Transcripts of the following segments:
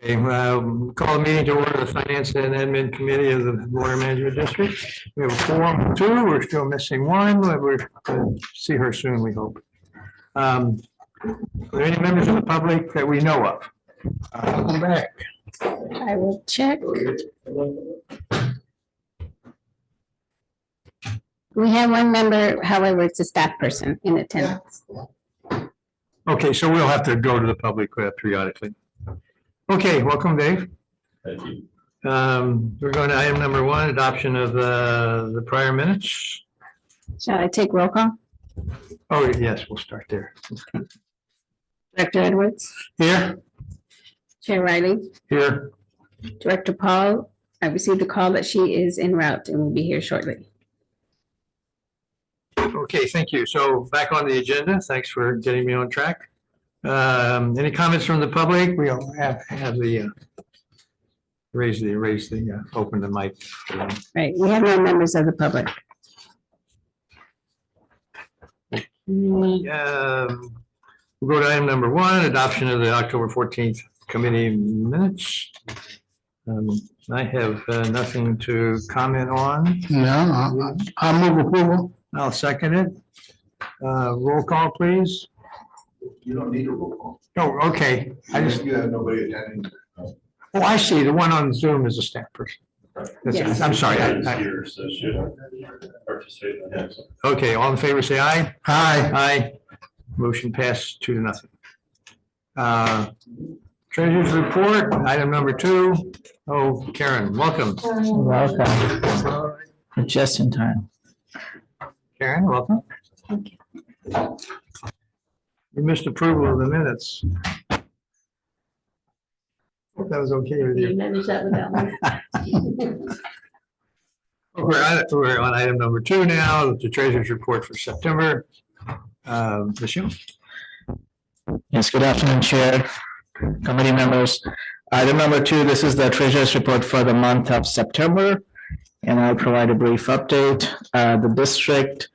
Okay, call the meeting to order the Finance and Admin Committee of the Water Management District. We have a quorum of two. We're still missing one. We're going to see her soon, we hope. Are there any members of the public that we know of? Welcome back. I will check. We have one member, however, it's a staff person in attendance. Okay, so we'll have to go to the public periodically. Okay, welcome, Dave. Thank you. We're going to item number one, adoption of the prior minutes. Shall I take roll call? Oh, yes, we'll start there. Director Edwards, Here? Chair Riley, Here. Director Paul. I received a call that she is en route and will be here shortly. Okay, thank you. So back on the agenda. Thanks for getting me on track. Any comments from the public? We all have the open the mic. Right, we have no members of the public. We'll go to item number one, adoption of the October 14th committee minutes. I have nothing to comment on. No, I'll move approval. I'll second it. Roll call, please. You don't need a roll call. Oh, okay. You have nobody attending. Oh, I see. The one on Zoom is a staff person. That's- Yes. I'm sorry. Here, so should participate in that. Okay, all in favor, say aye. Aye. Aye. Motion passed 2-0. Treasurer's report, item number 2. Oh, Karen, welcome. Welcome. Just in time. Karen, welcome. You missed approval of the minutes. Hope that was okay with you. manage that without me? We're on item number 2 now, the treasurer's report for September. Michelle? Yes, good afternoon, Chair, committee members. Item number 2, this is the treasurer's report for the month of September, and I'll provide a brief update. The district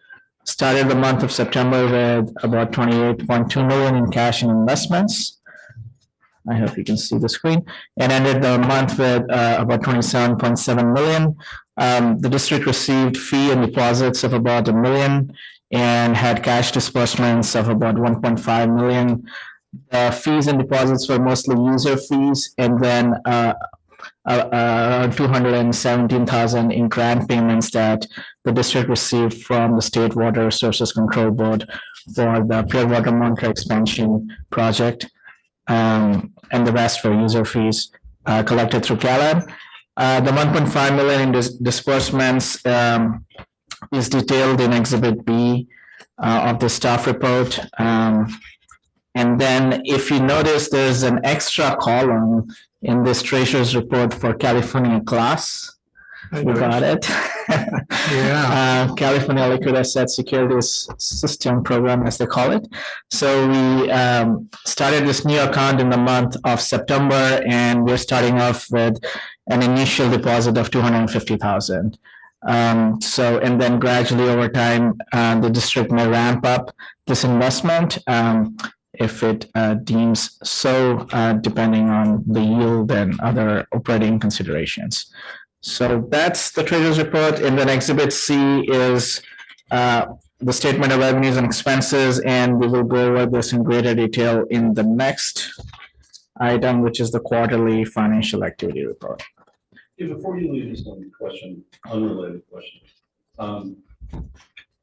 started the month of September with about 28.2 million in cash and investments. I hope you can see the screen, and ended the month with about 27.7 million. The district received fee and deposits of about $1 million and had cash disbursements of about 1.5 million. Fees and deposits were mostly user fees, and then 217,000 in grant payments that the district received from the State Water Resources Control Board for the Pure Water Monitor Expansion Project. And the rest for user fees collected through CalAD. The 1.5 million in disbursements is detailed in Exhibit B of the staff report. And then if you notice, there's an extra column in this treasurer's report for California class. We got it. Yeah. California Liquid Asset Securities System Program, as they call it. So we started this new account in the month of September, and we're starting off with an initial deposit of 250,000. So, and then gradually over time, the district may ramp up this investment if it deems so, depending on the yield and other operating considerations. So that's the treasurer's report. And then Exhibit C is the statement of revenues and expenses, and we will go over this in greater detail in the next item, which is the quarterly financial activity report. Hey, before you leave, just one question, unrelated question.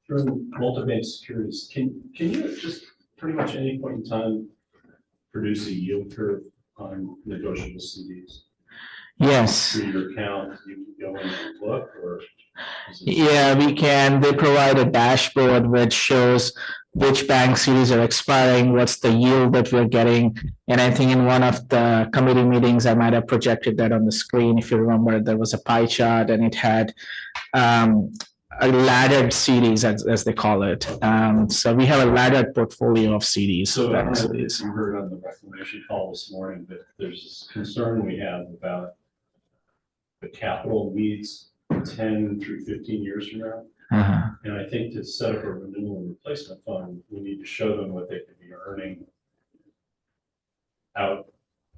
Through multi-bank securities, can you just pretty much any point in time produce a yield curve on negotiable CDs? Yes. Through your account, you can go in and look, or? Yeah, we can. They provide a dashboard which shows which bank CDs are expiring, what's the yield that we're getting. And I think in one of the committee meetings, I might have projected that on the screen. If you remember, there was a pie chart and it had a laddered CDs, as they call it. So we have a laddered portfolio of CDs. So I don't bank know if CDs. you heard on the reclamation call this morning, but there's this concern we have about the capital needs 10 through 15 years from now. Uh-huh. And I think to set up a renewal and replacement fund, we need to show them what they could be earning out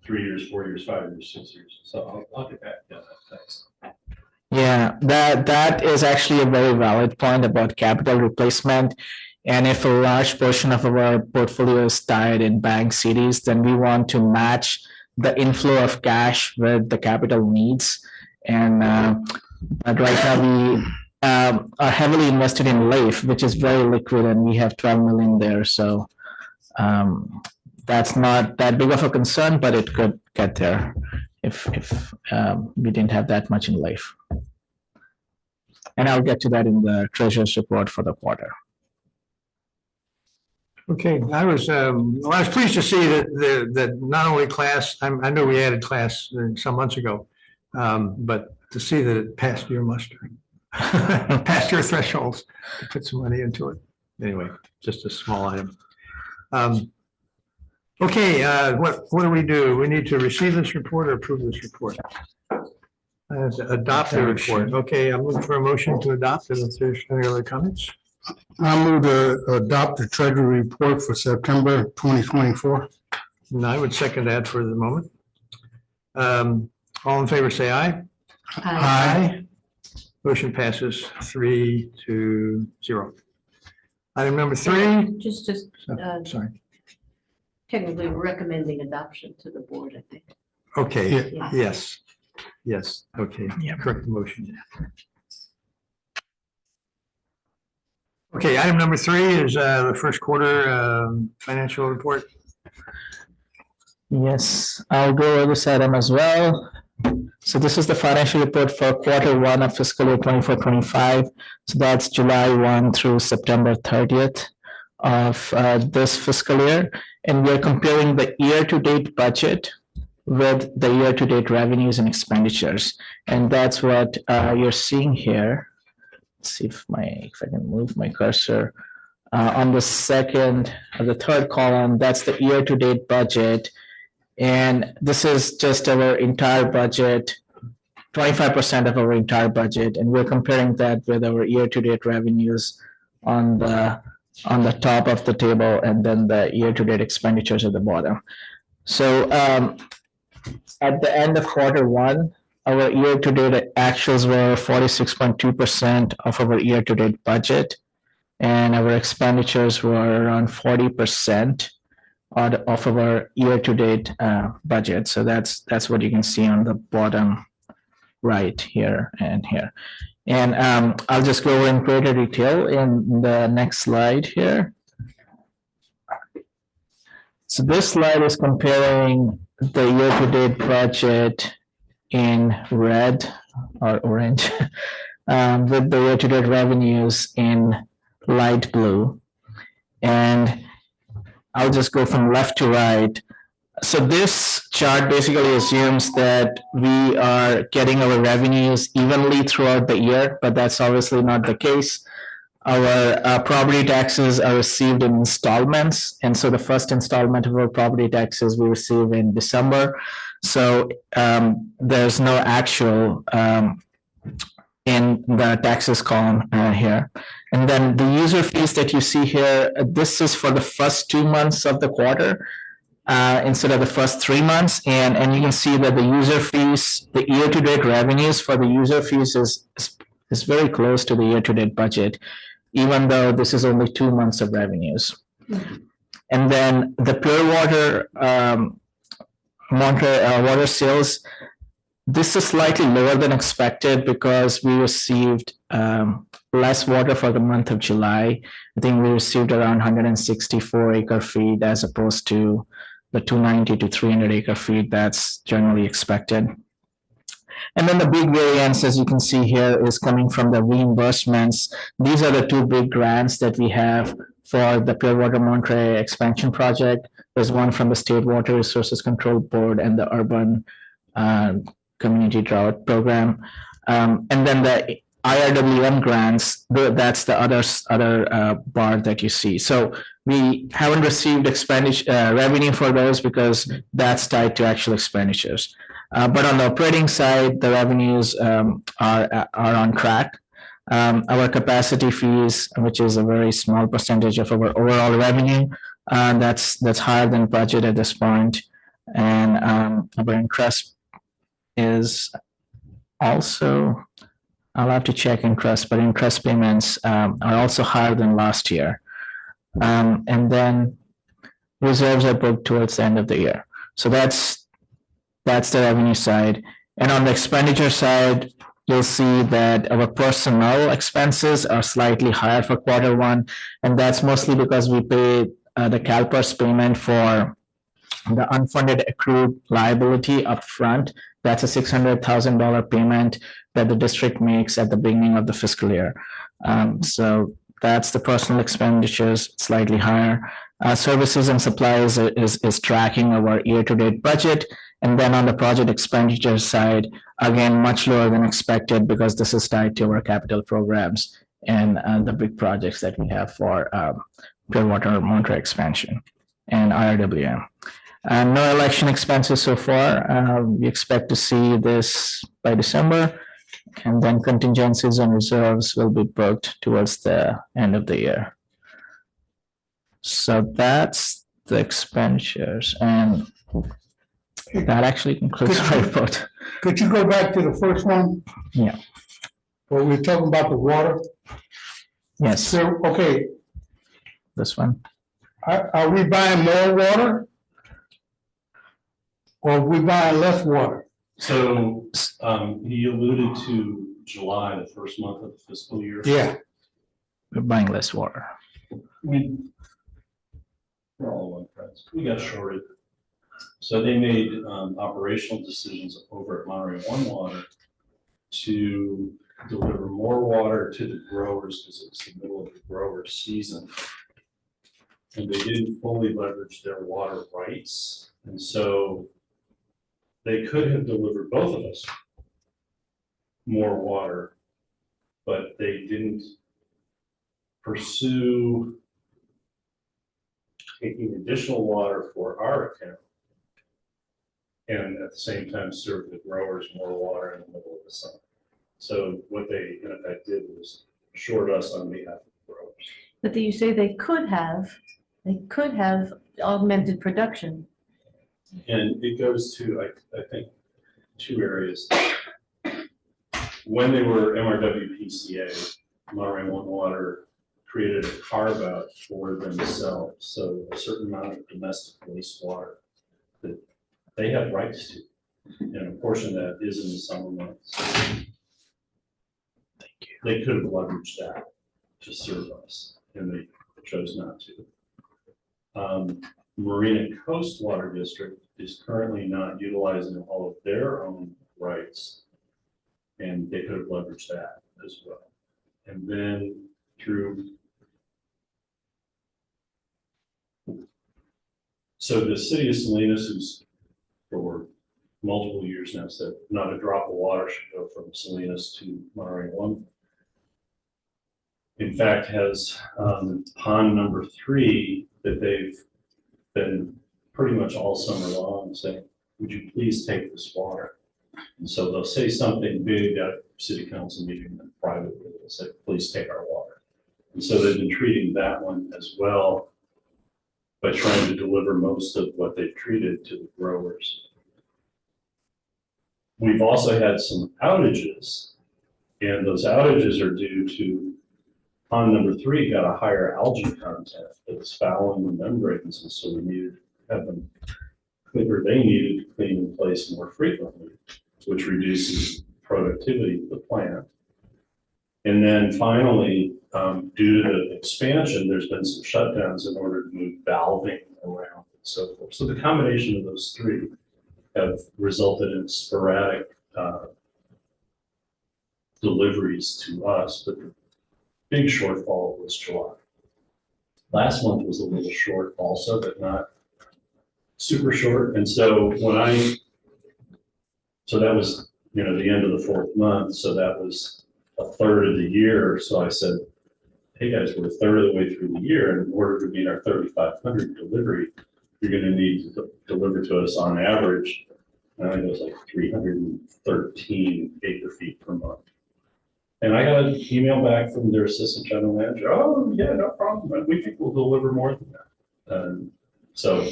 3 years, 4 years, 5 years, 6 years. So I'll get back to that. Thanks. Yeah, that is actually a very valid point about capital replacement. And if a large portion of our portfolio is tied in bank CDs, then we want to match the inflow of cash with the capital needs. And but right now we are heavily invested in LAIF, which is very liquid, and we have 12 million there. So that's not that big of a concern, but it could get there if we didn't have that much in LAIF. And I'll get to that in the treasurer's report for the quarter. Okay, I was pleased to see that not only class, I know we added class some months ago, but to see that it passed your muster, passed your thresholds to put some money into it. Anyway, just a small item. Okay, what do? We need to receive this report or approve this report? Adopt the report. Okay, I'm looking for a motion to adopt, and if there's any other comments. I move to adopt the treasury report for September 2024. And I would second that for the moment. All in favor, say aye. Aye. Motion passes 3-0. Item number 3. Just, Sorry. technically recommending adoption to the board, I think. Okay, Yeah. yes, okay, correct the motion. Okay, item number 3 is the first quarter financial report. Yes, I'll go over this item as well. So this is the financial report for quarter 1 of fiscal year 24-25. So that's July 1 through September 30th of this fiscal year. And we're comparing the year-to-date budget with the year-to-date revenues and expenditures. And that's what you're seeing here. Let's see if I can move my cursor. On the third column, that's the year-to-date budget. And this is just our entire budget, 25% of our entire budget. And we're comparing that with our year-to-date revenues on the top of the table, and then the year-to-date expenditures at the bottom. So at the end of quarter 1, our year-to-date actuals were 46.2% of our year-to-date budget, and our expenditures were around 40% of our year-to-date budget. So that's what you can see on the bottom right here and here. And I'll just go in greater detail in the next slide here. So this slide is comparing the year-to-date budget in red or orange with the year-to-date revenues in light blue. And I'll just go from left to right. So this chart basically assumes that we are getting our revenues evenly throughout the year, but that's obviously not the case. Our property taxes are received in installments. And so the first installment of our property taxes we receive in December. So there's no actual in the taxes column here. And then the user fees that you see here, this is for the first 2 months of the quarter instead of the first 3 months. And you can see that the user fees, the year-to-date revenues for the user fees is very close to the year-to-date budget, even though this is only 2 months of revenues. And then the pure water water sales, this is slightly lower than expected because we received less water for the month of July. I think we received around 164 acre feet as opposed to the 290 to 300 acre feet that's generally expected. And then the big variance, as you can see here, is coming from the reimbursements. These are the 2 big grants that we have for the Pure Water Monterey expansion project. There's one from the State Water Resources Control Board and the Urban Community Drought Program. And then the IRWM grants, that's the other bar that you see. So we haven't received revenue for those because that's tied to actual expenditures. But on the operating side, the revenues are on track. Our capacity fees, which is a very small percentage of our overall revenue, that's higher than budget at this point. And our interest is also, I'll have to check interest, but interest payments are also higher than last year. And then reserves are booked towards the end of the year. So that's the revenue side. And on the expenditure side, you'll see that our personnel expenses are slightly higher for quarter one. And that's mostly because we paid the CalPERS payment for the unfunded accrued liability upfront. That's a $600,000 payment that the district makes at the beginning of the fiscal year. So that's the personal expenditures, slightly higher. Services and supplies is tracking our year-to-date budget. And then on the project expenditure side, again, much lower than expected because this is tied to our capital programs and the big projects that we have for pure water Monterey expansion and IRWM. No election expenses so far. We expect to see this by December, and then contingencies and reserves will be booked towards the end of the year. So that's the expenditures, and that actually concludes my report. Could you go back to the first one? Yeah. Where we're talking about the water? Yes, So, okay, this one. are we buying more water? Or are we buying less water? So, he alluded to July, the first month of the fiscal year. Yeah, We're buying less water. We're all one friends. We got shorted. So they made operational decisions over at Monterey One Water to deliver more water to the growers because it's the middle of the grower season. And they didn't fully leverage their water rights. And so they could have delivered both of us more water, but they didn't pursue taking additional water for our account and at the same time serve the growers more water in the middle of the summer. So what they in effect did was short us on behalf of the growers. But you say they could have augmented production. And it goes to, I think, two areas. When they were MRWPCA, Monterey One Water created a carve out for themselves. So a certain amount of domestic wastewater that they have rights to. And a portion of that is in the summer months. Thank you. They could have leveraged that to serve us, and they chose not to. Marina Coast Water District is currently not utilizing all of their own rights, and they could have leveraged that as well. And then through, so the city of Salinas, who's for multiple years now said not a drop of water should go from Salinas to Monterey One. In fact, has pond number 3 that they've been pretty much all summer long saying, would you please take this water? And so they'll say something big at city council meeting and privately, they'll say, please take our water. And so they've been treating that one as well by trying to deliver most of what they've treated to the growers. We've also had some outages, and those outages are due to pond number 3 got a higher algae content that was fouling the membranes, and so we needed to have them cleaner. They needed to clean in place more frequently, which reduces productivity of the plant. And then finally, due to the expansion, there's been some shutdowns in order to move valving around and so forth. So the combination of those 3 have resulted in sporadic deliveries to us, but the big shortfall was July. Last month was a little short also, but not super short. And so so that was, the end of the 4th month. So that was a third of the year. So I said, hey guys, we're a third of the way through the year. And in order to meet our 3,500 delivery, you're going to need to deliver to us on average, I think it was like 313 acre feet per month. And I got an email back from their assistant general manager. Oh, yeah, no problem. We think we'll deliver more than that. So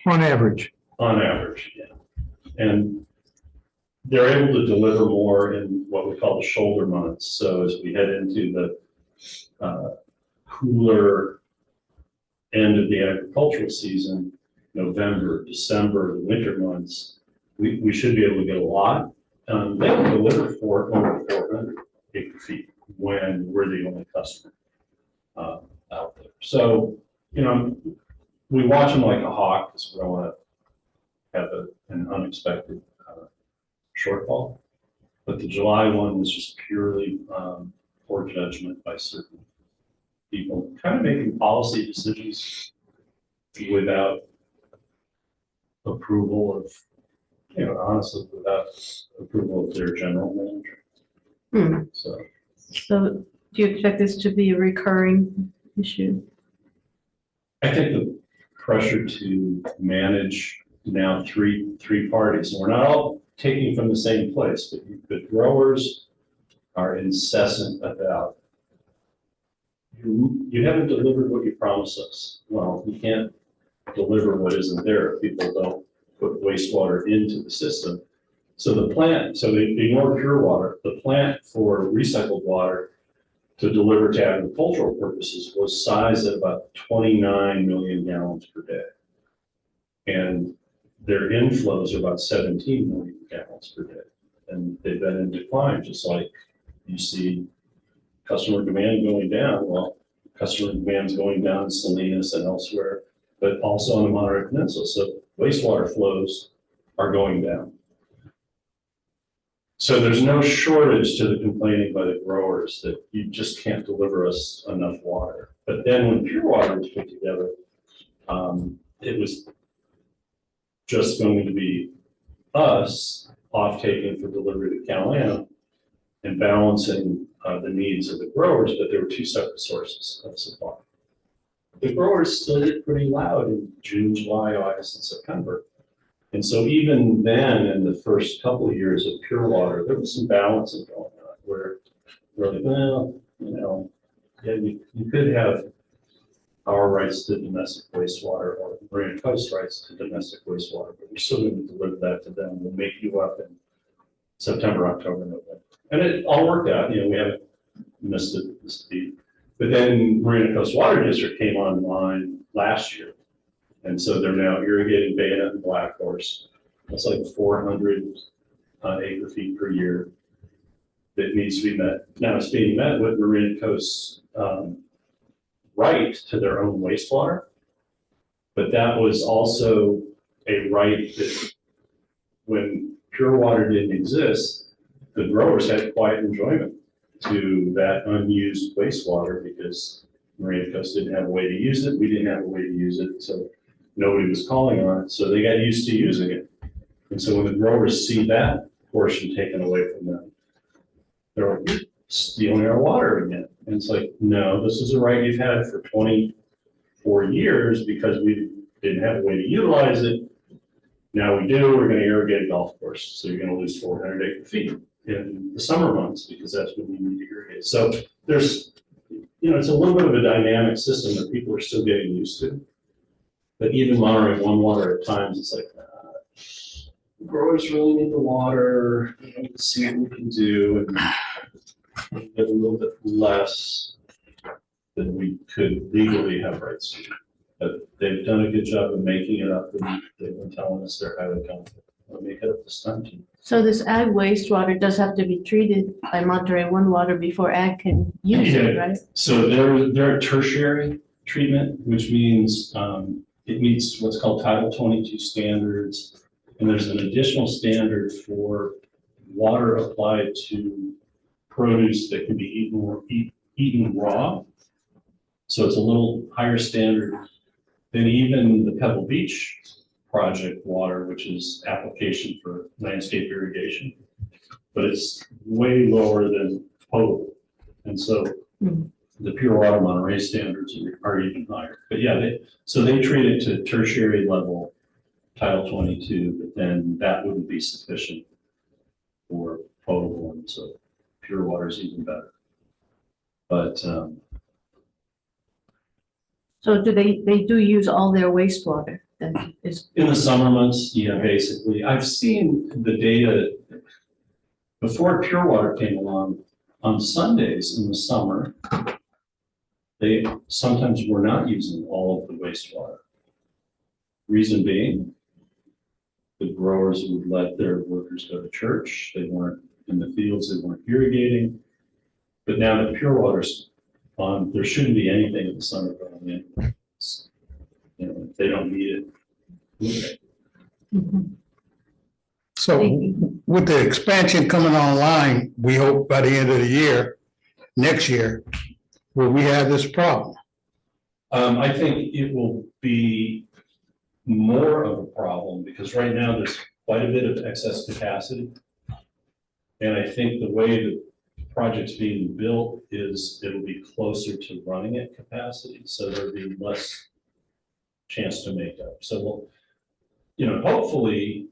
On average. On average, yeah. And they're able to deliver more in what we call the shoulder months. So as we head into the cooler end of the agricultural season, November, December, the winter months, we should be able to get a lot. They will deliver for over 400 acre feet when we're the only customer out there. So, you know, we watch them like a hawk because we don't want to have an unexpected shortfall. But the July one was just purely poor judgment by certain people, kind of making policy decisions without approval of, you know, honestly, without approval of their general manager. So So do you expect this to be a recurring issue? I think the pressure to manage now three parties, and we're not all taking from the same place, but the growers are incessant about, you haven't delivered what you promised us. Well, you can't deliver what isn't there if people don't put wastewater into the system. So the plant, so they ignore pure water. The plant for recycled water to deliver to agricultural purposes was sized at about 29 million gallons per day. And their inflows are about 17 million gallons per day. And they've been in decline, just like you see customer demand going down. Well, customer demand is going down in Salinas and elsewhere, but also on the Monterey Peninsula. So wastewater flows are going down. So there's no shortage to the complaining by the growers that you just can't deliver us enough water. But then when pure water was put together, it was just going to be us off-taking for delivery to Calana and balancing the needs of the growers, but there were two separate sources of supply. The growers still get pretty loud in June, July, August, and September. And so even then, in the first couple of years of pure water, there was some balancing going on where we're like, well, you know, yeah, you could have our rights to domestic wastewater or Marina Coast rights to domestic wastewater, but we're still going to deliver that to them. We'll make you up in September, October, November. And it all worked out. You know, we haven't missed a beat. But then Marina Coast Water District came online last year. And so they're now irrigating Bayonet and Black Horse. That's like 400 acre feet per year that needs to be met. Now it's being met with Marina Coast's right to their own wastewater. But that was also a right that when pure water didn't exist, the growers had quiet enjoyment to that unused wastewater because Marina Coast didn't have a way to use it. We didn't have a way to use it. So nobody was calling on it, so they got used to using it. And so when the growers see that portion taken away from them, they're like, stealing our water again. And it's like, no, this is a right you've had for 24 years because we didn't have a way to utilize it. Now we do, we're going to irrigate a golf course. So you're going to lose 400 acre feet in the summer months because that's when you need to irrigate. So there's, you know, it's a little bit of a dynamic system that people are still getting used to. But even Monterey One Water at times, it's like, growers really need the water. You know, let's see what we can do, and get a little bit less than we could legally have rights to. But they've done a good job of making it up, and they've been telling us they're highly confident. We'll make it up this time too. So this ag wastewater does have to be treated by Monterey One Water before ag can use it, right? So they're a tertiary treatment, which means it meets what's called Title 22 standards. And there's an additional standard for water applied to produce that can be eaten raw. So it's a little higher standard than even the Pebble Beach project water, which is application for landscape irrigation. But it's way lower than potable. And so the pure water Monterey standards are even higher. But yeah, they treat it to tertiary level Title 22, but then that wouldn't be sufficient for potable, and so pure water is even better. But So So they do use all their wastewater then is, In the summer months, yeah, basically. I've seen the data before Pure Water came along, on Sundays in the summer, they sometimes were not using all of the wastewater. Reason being, the growers would let their workers go to church. They weren't in the fields, they weren't irrigating. But now that Pure Water's on, there shouldn't be anything in the summer going in. You know, if they don't need it. So with the expansion coming online, we hope by the end of the year, next year, will we have this problem? I think it will be more of a problem because right now there's quite a bit of excess capacity. And I think the way the project's being built is it'll be closer to running at capacity, so there'll be less chance to make up. So we'll, you know, hopefully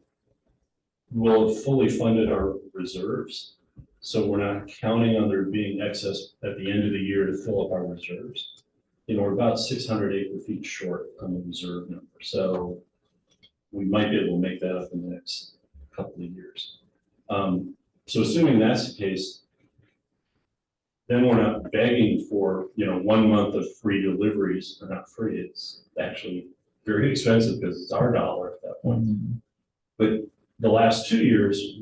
we'll have fully funded our reserves. So we're not counting on there being excess at the end of the year to fill up our reserves. You know, we're about 600 acre feet short on the reserve number. So we might be able to make that up in the next couple of years. So assuming that's the case, then we're not begging for, you know, 1 month of free deliveries, or not free, it's actually very expensive because it's our dollar at that point. But the last 2 years,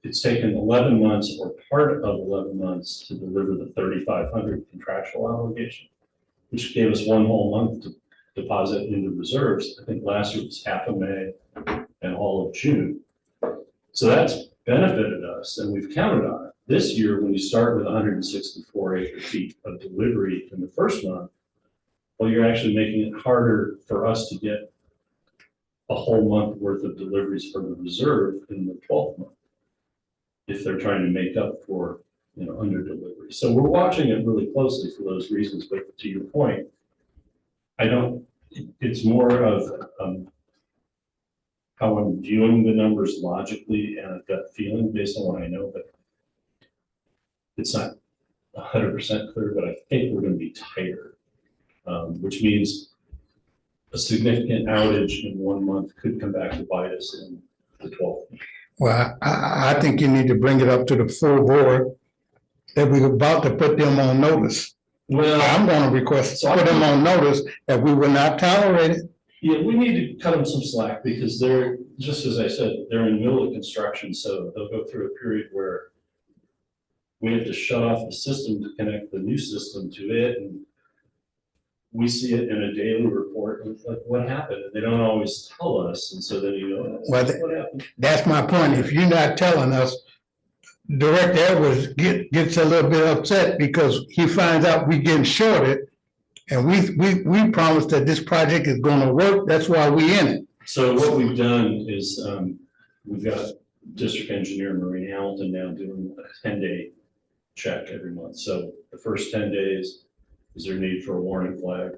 it's taken 11 months or part of 11 months to deliver the 3,500 contractual obligation, which gave us 1 whole month to deposit into reserves. I think last year was half of May and all of June. So that's benefited us and we've counted on it. This year, when you start with 164 acre feet of delivery in the first month, well, you're actually making it harder for us to get a whole month worth of deliveries from the reserve in the 12th month, if they're trying to make up for, you know, under delivery. So we're watching it really closely for those reasons, but to your point, it's more of how I'm viewing the numbers logically and a gut feeling based on what I know, but it's not 100% clear, but I think we're going to be tighter, which means a significant outage in 1 month could come back to bite us in the 12th. Well, I think you need to bring it up to the full board that we're about to put them on notice. Well, I'm going to request to put them on notice that we will not tolerate it. yeah, we need to cut them some slack because they're, just as I said, they're in the middle of construction, so they'll go through a period where we have to shut off the system to connect the new system to it, and we see it in a daily report, and it's like, what happened? And they don't always tell us, and so then you go, oh, Well, what happened? That's my point. If you're not telling us, Director Edwards gets a little bit upset because he finds out we getting shorted. And we promised that this project is gonna work. That's why we in it. So what we've done is, we've got District Engineer Maureen Hamilton now doing a 10-day check every month. So the first 10 days, is there need for a warning flag?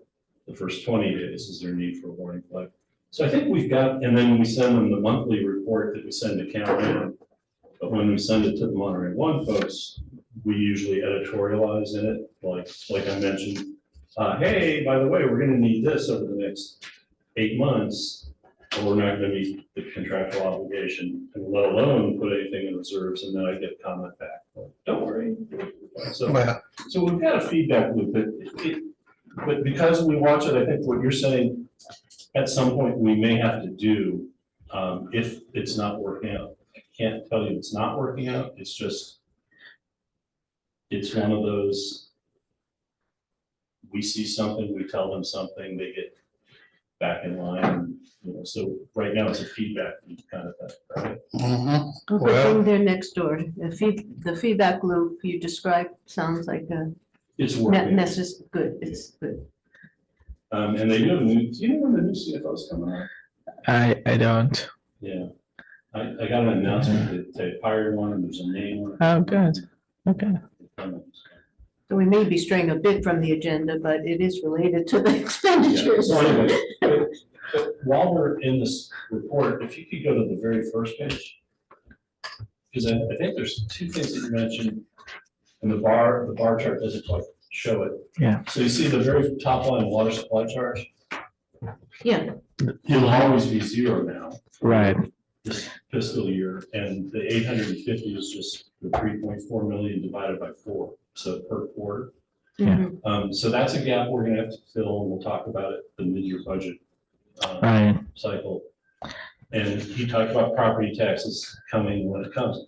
The first 20 days, is there need for a warning flag? So I think we've got, and then we send them the monthly report that we send to Cameron. But when we send it to the Monterey One folks, we usually editorialize in it, like I mentioned, hey, by the way, we're gonna need this over the next 8 months, or we're not gonna meet the contractual obligation, and let alone put anything in reserves, and then I get a comment back, like, don't worry. So we've got a feedback loop, but because we watch it, I think what you're saying, at some point, we may have to do, if it's not working out. I can't tell you it's not working out, it's just, it's one of those, we see something, we tell them something, they get back in line, you know, so right now it's a feedback loop kind of thing, right? Mm-hmm. good thing they're next door. The feedback loop you described sounds like a It's working. good, it's good. And they do you know when the new CFO's coming out? I don't. Yeah, I got an announcement that they hired one and there's a name on it. Oh, good. Okay. So we may be straying a bit from the agenda, but it is related to the expenditures. So anyway, but while we're in this report, if you could go to the very first page. Because I think there's 2 things that you mentioned, and the bar chart doesn't quite show it. Yeah. So you see the very top line water supply charge, Yeah, it'll always be zero now. Right. This fiscal year, and the 850 is just the 3.4 million divided by 4, so per quarter. Yeah. So that's a gap we're gonna have to fill, and we'll talk about it, the mid-year budget Right. cycle. And he talked about property taxes coming when it comes.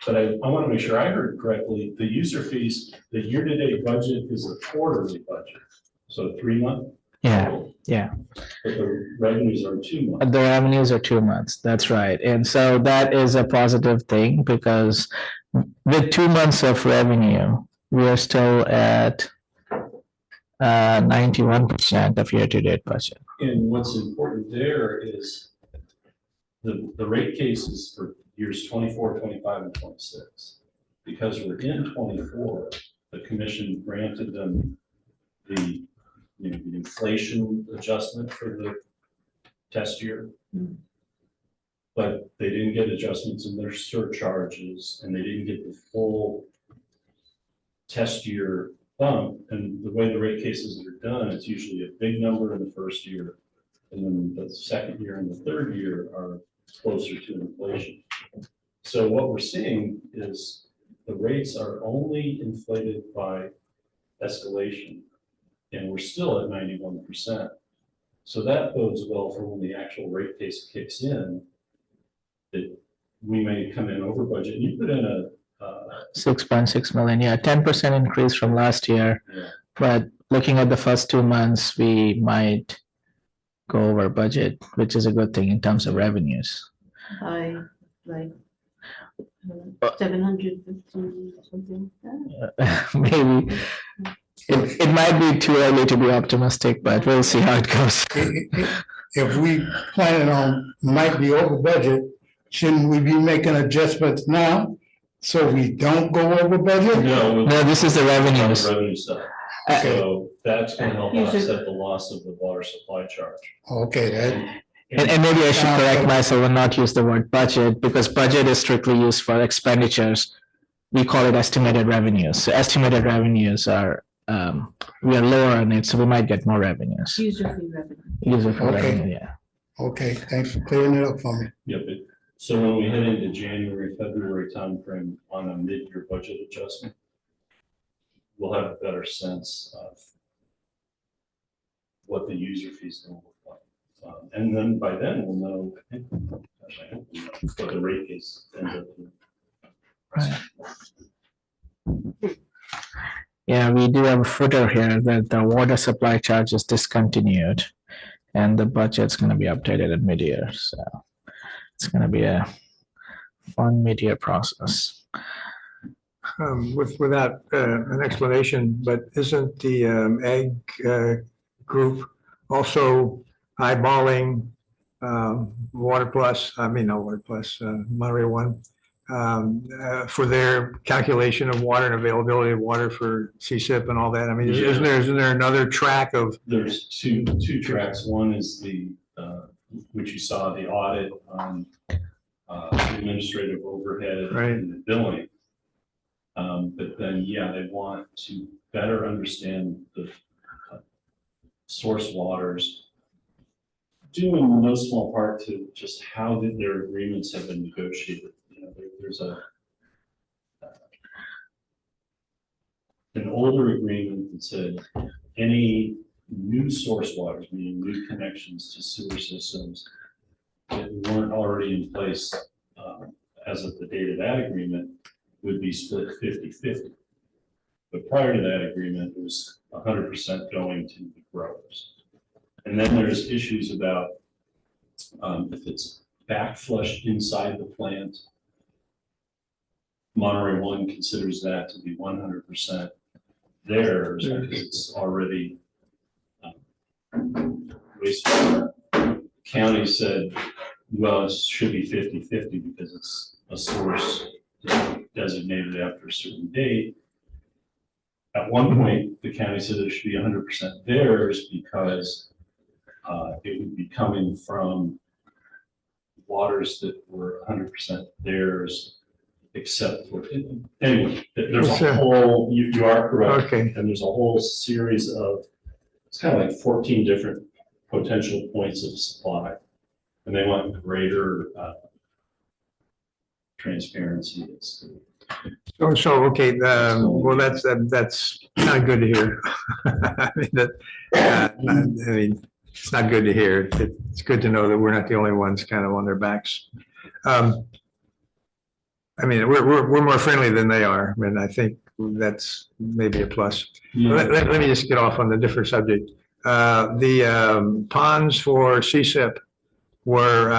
But I want to make sure I heard correctly, the user fees, the year-to-date budget is a quarterly budget, so 3 month. Yeah. Yeah. But the revenues are 2 months. The revenues are 2 months. That's right. And so that is a positive thing because with 2 months of revenue, we are still at 91% of year-to-date budget. And what's important there is the rate cases for years 24, 25, and 26. Because we're in 24, the commission granted them the inflation adjustment for the test year. But they didn't get adjustments in their surcharges, and they didn't get the full test year bump. And the way the rate cases are done, it's usually a big number in the first year, and then the second year and the third year are closer to inflation. So what we're seeing is the rates are only inflated by escalation, and we're still at 91%. So that bodes well for when the actual rate case kicks in, that we may come in over budget. You put in a 6.6 million, yeah, 10% increase from last year. yeah. But looking at the first 2 months, we might go over budget, which is a good thing in terms of revenues. by like 750 something like that. Maybe it might be too early to be optimistic, but we'll see how it goes. If we planning on might be over budget, shouldn't we be making adjustments now? So we don't go over budget? No, No, this is the revenues. revenue side. So that's gonna help offset the loss of the water supply charge. Okay, that, And maybe I should correct myself and not use the word budget because budget is strictly used for expenditures. We call it estimated revenues. So estimated revenues are, we are lower on it, so we might get more revenues. User fee revenue. User fee Okay. revenue, yeah. okay, thanks for clearing it up for me. Yep. So when we head into January, February timeframe on a mid-year budget adjustment, we'll have a better sense of what the user fees gonna look like. And then by then we'll know, I hope we know what the rate case ends up being. Right. Yeah, we do have a footer here that the water supply charge is discontinued and the budget's gonna be updated at mid-year, so it's gonna be a fun mid-year process. Without an explanation, but isn't the ag group also eyeballing Water Plus, not Water Plus, Monterey One, for their calculation of water and availability of water for CSIP and all that? I mean, isn't there another track of? There's two tracks. One is the, which you saw, the audit on administrative overhead Right. and the billing. But then, yeah, they want to better understand the source waters, due in no small part to just how their agreements have been negotiated. There's an older agreement that said any new source waters, meaning new connections to sewer systems that weren't already in place as of the date of that agreement would be split 50-50. But prior to that agreement, it was 100% going to the growers. And then there's issues about if it's backflush inside the plant, Monterey One considers that to be 100% theirs because it's already wastewater. County said, well, it should be 50-50 because it's a source designated after a certain date. At one point, the county said it should be 100% theirs because it would be coming from waters that were 100% theirs except for, anyway, there's Yes, a sir. whole, you are correct. Okay. And there's a whole series of, it's kind of like 14 different potential points of supply. And they want greater transparency. Okay, well, that's kind of good to hear. I mean, I mean, it's not good to hear. It's good to know that we're not the only ones kind of on their backs. I mean, we're more friendly than they are. I mean, I think that's maybe a plus. Let me just get off on a different subject. The ponds for CSIP were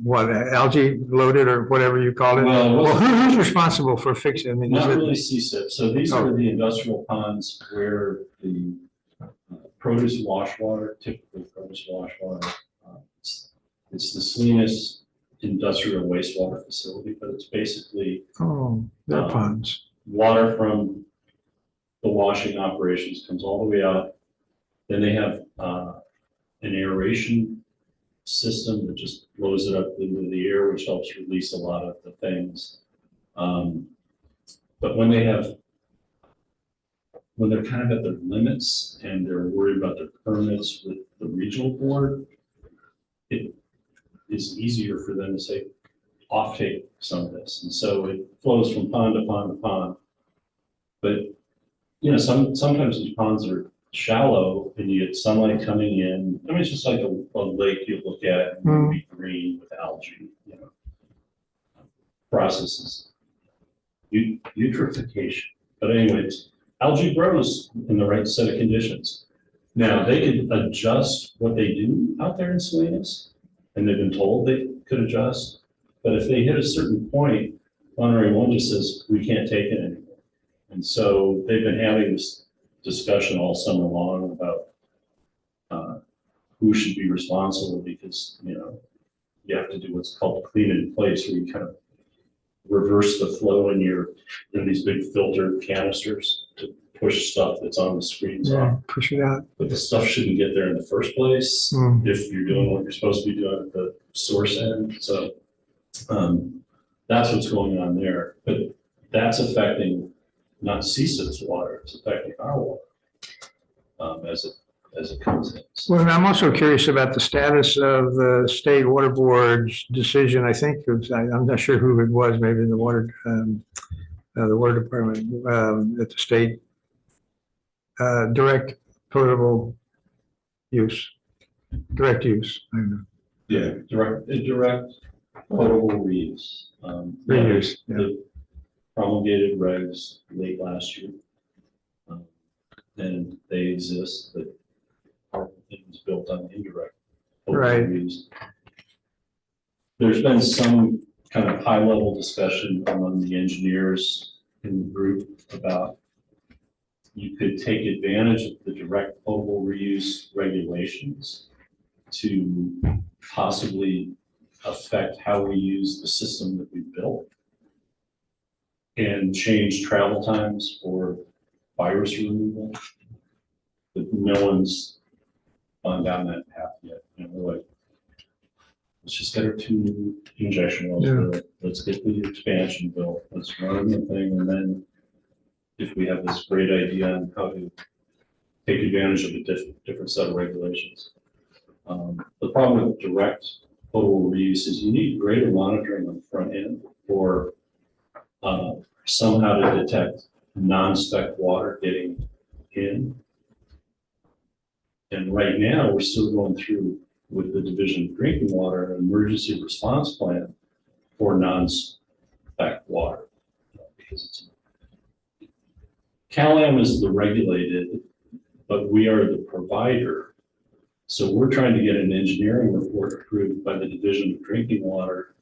what, algae loaded or whatever you call it? Well, it wasn't- Who's responsible for fixing? I mean, is Not it? really CSIP. So these are the industrial ponds where the produce wash water, typically produce wash water, it's the Salinas industrial wastewater facility, but it's basically Oh, they're ponds. water from the washing operations comes all the way out. Then they have an aeration system that just blows it up into the air, which helps release a lot of the things. But when they're kind of at their limits and they're worried about their permits with the regional board, it is easier for them to say, offtake some of this. And so it flows from pond to pond to pond. But, you know, sometimes these ponds are shallow and you get sunlight coming in. I mean, it's just like a lake you look at and it'll be green with algae, you know, processes. Eutrophication. But anyways, algae grows in the right set of conditions. Now, they could adjust what they do out there in Salinas, and they've been told they could adjust. But if they hit a certain point, Monterey One just says, we can't take it anymore. And so they've been having this discussion all summer long about who should be responsible because, you know, you have to do what's called clean in place, where you kind of reverse the flow in these big filter canisters to push stuff that's on the screens Yeah, off. push it out. But the stuff shouldn't get there in the first place if you're doing what you're supposed to be doing at the source end. So that's what's going on there. But that's affecting not CSIP's water, it's affecting our water as it comes in. So, Well, and I'm also curious about the status of the state water board's decision. I think it was, I'm not sure who it was, maybe the water department at the state. Direct potable use, direct use. I don't know. yeah, direct potable reuse. Reuse, yeah. They promulgated regs late last year. And they exist, but our thing is built on indirect potable Right. reuse. There's been some kind of high level discussion among the engineers in the group about you could take advantage of the direct potable reuse regulations to possibly affect how we use the system that we built and change travel times for virus removal. But no one's gone down that path yet. You know, we're like, let's just get our 2 injection wells built. Let's get the expansion built. Let's run the thing, and then if we have this great idea on how to take advantage of a different set of regulations. The problem with direct potable reuse is you need greater monitoring on the front end for somehow to detect non-spec water getting in. And right now, we're still going through with the Division of Drinking Water, an emergency response plan for non-spec water. Because it's Cal-Am is the regulated, but we are the provider. So we're trying to get an engineering report approved by the Division of Drinking Water,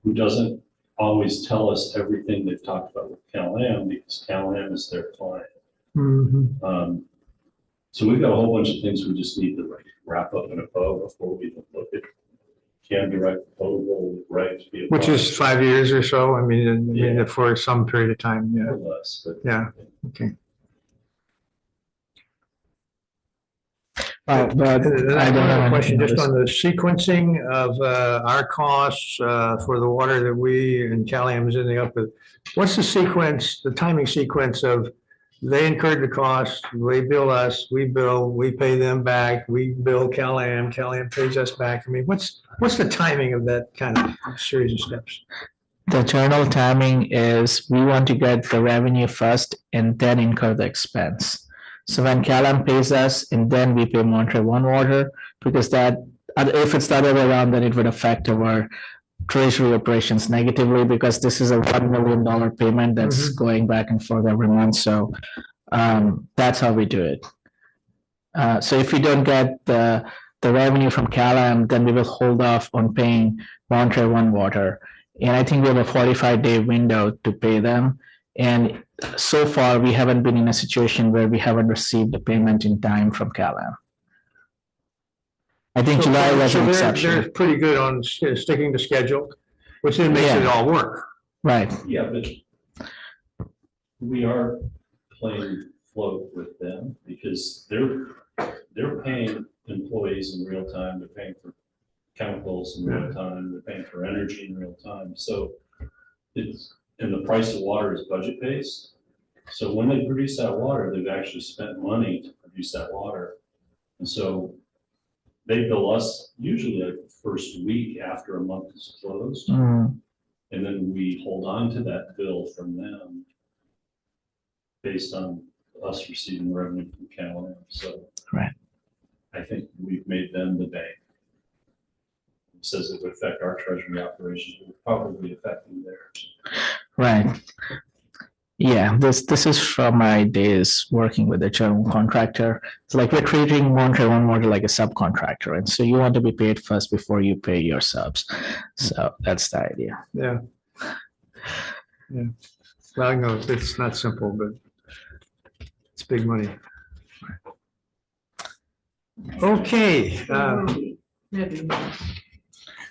who doesn't always tell us everything they've talked about with Cal-Am, because Cal-Am is their client. So we've got a whole bunch of things we just need to wrap up in a bow before we even look at can direct potable regs be applied. Which is 5 years or so. I mean, for some period of time. Yeah. Or less, but Yeah. Okay. But And I then I don't have have a question anything just else. on the sequencing of our costs for the water that we and Caliam is ending up with. What's the sequence, the timing sequence of they incurred the cost, they bill us, we bill, we pay them back, we bill Caliam, Caliam pays us back? I mean, what's the timing of that kind of series of steps? The eternal timing is we want to get the revenue first and then incur the expense. So when Calam pays us and then we pay Montreal One Water, because that, if it's the other way around, then it would affect our treasury operations negatively because this is a $1 million payment that's going back and forth every month. So that's how we do it. So if we don't get the revenue from Calam, then we will hold off on paying Montreal One Water. And I think we have a 45-day window to pay them. And so far, we haven't been in a situation where we haven't received the payment in time from Calam. I think July was So an they're exception. pretty good on sticking to schedule, which then makes it Yeah. all work. Right. Yeah, but we are playing float with them because they're paying employees in real time, they're paying for chemicals in real time, they're paying for energy in real time. So and the price of water is budget based. So when they produce that water, they've actually spent money to produce that water. And so they bill us usually like the first week after a month is closed. Mm, And then we hold on to that bill from them based on us receiving revenue from Callahan. So Right. I think we've made them the bank. It says it would affect our treasury operations, it would probably affect them theirs. right. Yeah, this is from my days working with a general contractor. It's like we're treating Montreal One Water like a subcontractor, and so you want to be paid first before you pay your subs. So that's the idea. Yeah. Yeah. Well, I know it's not simple, but it's big money. Okay,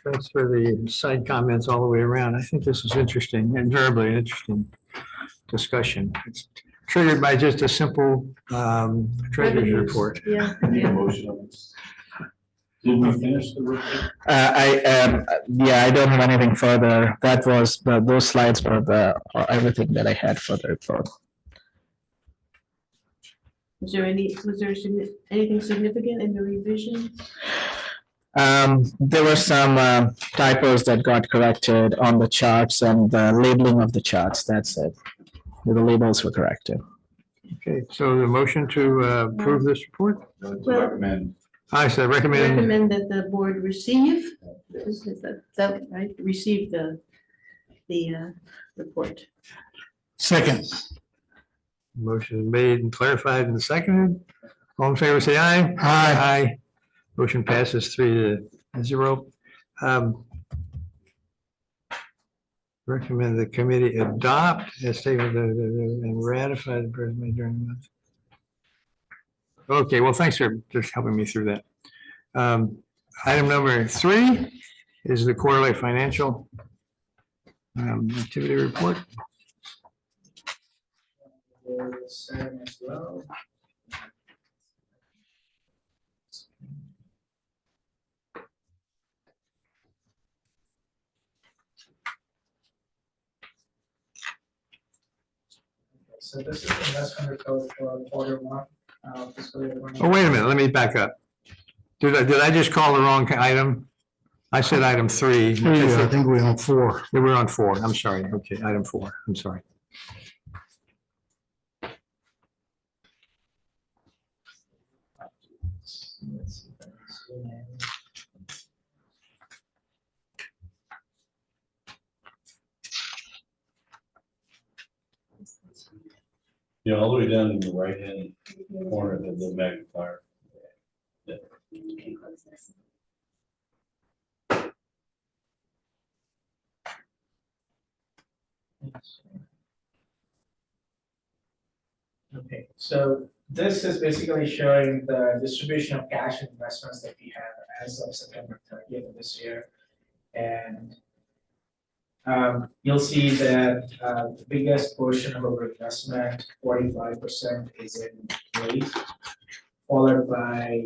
that's for the side comments all the way around. I think this is interesting and verbally interesting discussion. It's triggered by just a simple treasurer's Revenues. report. Yeah, Any yeah. motion on this? Did we finish the report? I don't have anything further. That was those slides were everything that I had for the report. Was there anything significant in the revision? There were some typos that got corrected on the charts and the labeling of the charts. That's it. The labels were corrected. Okay, so the motion to approve this report? Recommend. I said recommend. Recommend that the board receive, is that right? Receive the report. Second. Motion is made and clarified and seconded. All in favor, say aye. Aye. Aye. Motion passes 3-0. Recommend the committee adopt a statement and ratify the president during the month. Okay, well, thanks for just helping me through that. Item number 3 is the quarterly financial activity report. Same as well. So this is the investment report for quarter one, fiscal year 20. Oh, wait a minute, let me back up. Did I just call the wrong item? I said item 3. I think we're on 4. Yeah, we're on 4. I'm sorry. Okay, item 4. I'm sorry. Let's see if I can zoom in. Yeah, all the way down in the right-hand corner of the magnifier. Okay, so this is basically showing the distribution of cash and investments that we have as of September 30th of this year. And you'll see that the biggest portion of our investment, 45%, is in rate, followed by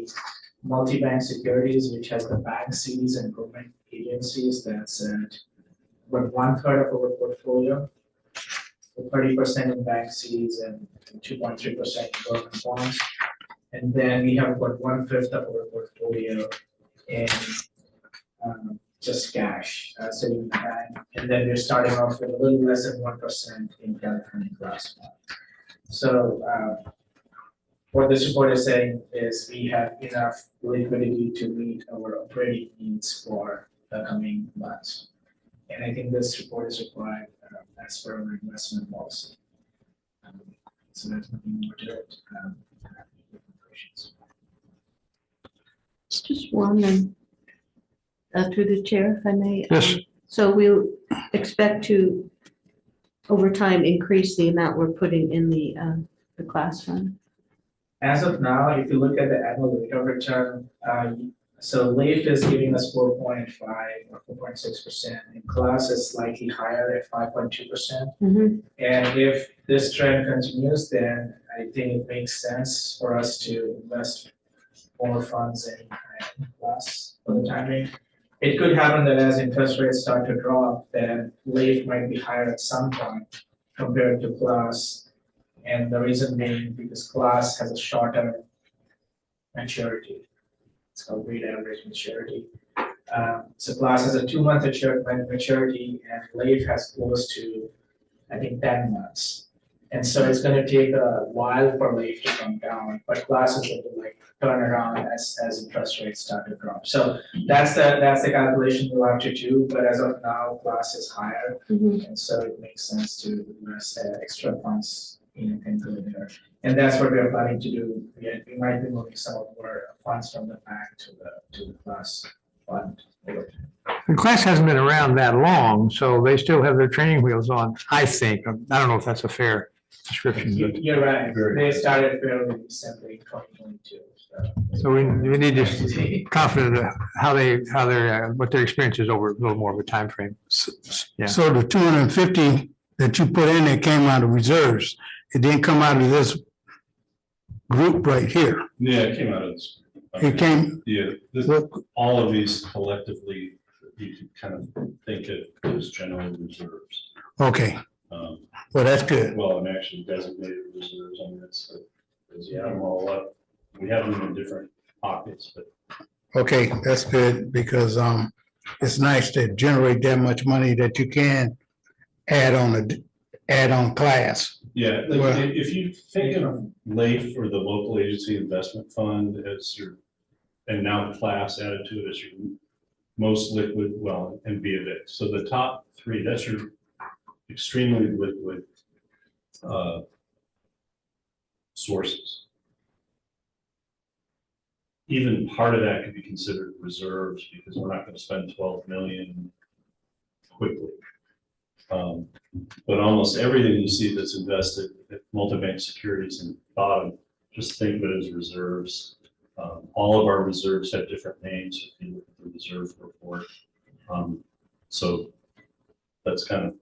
multi-bank securities, which has the bank CDs and government agencies, that's at about 1/3 of our portfolio. 30% in bank CDs and 2.3% in government bonds. And then we have about 1/5 of our portfolio in just cash, sitting in the bank. And then we're starting off with a little less than 1% in California class fund. So what this report is saying is we have enough liquidity to meet our operating needs for the coming months. And I think this report is required as per our investment policy. So there's nothing more to it. Just one, and through the chair, if I may. Yes. So we'll expect to, over time, increase the amount we're putting in the class fund. As of now, if you look at the annual rate of return, so LAIF is giving us 4.5 or 4.6%, and class is slightly higher at 5.2%. Mhm. And if this trend continues, then I think it makes sense for us to invest more funds in class for the time being. It could happen that as interest rates start to drop, then LAIF might be higher at some point compared to class. And the reason being because class has a shorter maturity. It's called weighted average maturity. So class has a 2-month maturity and LAIF has close to, I think, 10 months. And so it's gonna take a while for LAIF to come down, but class is going to like turn around as interest rates start to drop. So that's the calculation we'll have to do, but as of now, class is higher. Mhm. And so it makes sense to invest extra funds in go there. And that's what we're planning to do. We might be moving some of our funds from the bank to the class fund. The class hasn't been around that long, so they still have their training wheels on, I think. I don't know if that's a fair description, but. You're right, they started fairly recently in 2022. So we need to be confident of what their experience is over a little more of a time frame. Yeah. So the 250 that you put in there came out of reserves. It didn't come out of this group right here. Yeah, it came out of this. It came, Yeah, all of these collectively, you can kind of think of as general reserves. okay, well, that's good. Well, and actually designated reserves on this, because you have them all up. We have them in different pockets, but. Okay, that's good because it's nice to generate that much money that you can add on class. Yeah, like, Well- if you think of LAIF or the local agency investment fund as your, and now class added to it as your most liquid, well, and B of it. So the top 3, that's your extremely liquid sources. Even part of that could be considered reserves because we're not going to spend 12 million quickly. But almost everything you see that's invested in multi-bank securities in the bottom, just think of it as reserves. All of our reserves have different names if you look at the reserve report. So that's kind of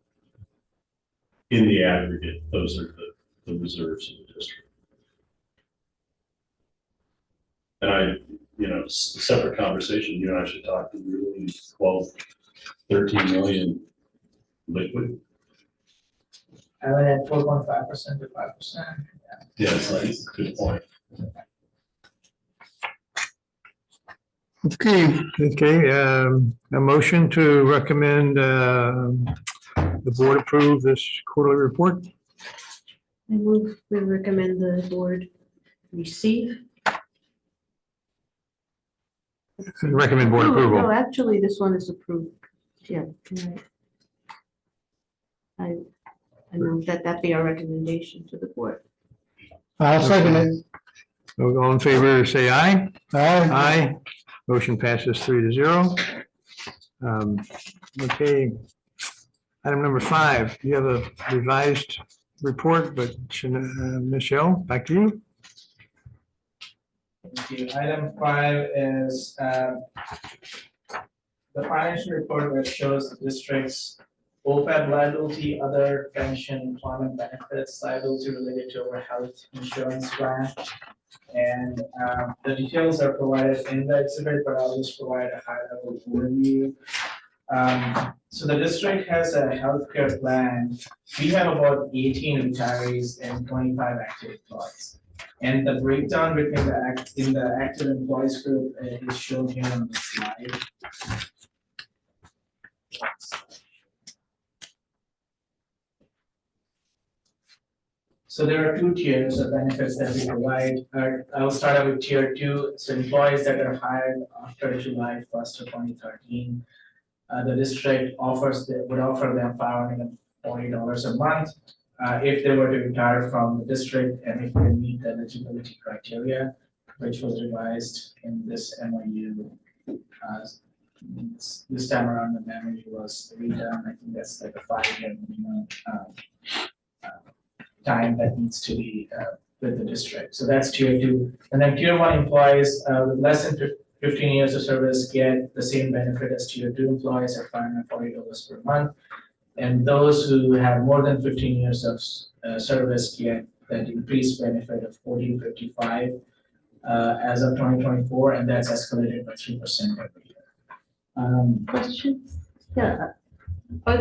in the aggregate, those are the reserves of the district. And it's a separate conversation, you and I should talk to really 12, 13 million liquid. I went at 4.5% to 5%. Yes, that's a good point. Okay, a motion to recommend the board approve this quarterly report. We recommend the board receive. Recommend board No, approval. actually, this one is approved. Yeah, right. I know that be our recommendation to the board. I'll second it. All in favor, say aye. Aye. Aye. Motion passes 3-0. Okay. Item number 5, you have a revised report, but Michelle, back to you. Thank you. Item 5 is the financial report which shows the district's OPEB liability, other pension employment benefits liability related to our health insurance plan. And the details are provided in the exhibit, but I'll just provide a high level overview. So the district has a healthcare plan. We have about 18 retirees and 25 active employees. And the breakdown between the active employees group is shown here on the slide. So there are two tiers of benefits that we provide. I'll start out with tier 2. So employees that are hired after July 1st of 2013. The district would offer them $540 a month if they were to retire from the district and if they meet the eligibility criteria, which was revised in this MOU. This time around, the MOU was redone. I think that's like a 5-year minimum time that needs to be with the district. So that's tier 2. And then tier 1 employees with less than 15 years of service get the same benefit as tier 2 employees at $540 per month. And those who have more than 15 years of service get that increased benefit of $14.55 as of 2024, and that's escalated by 3% every year. Question? Yeah. Are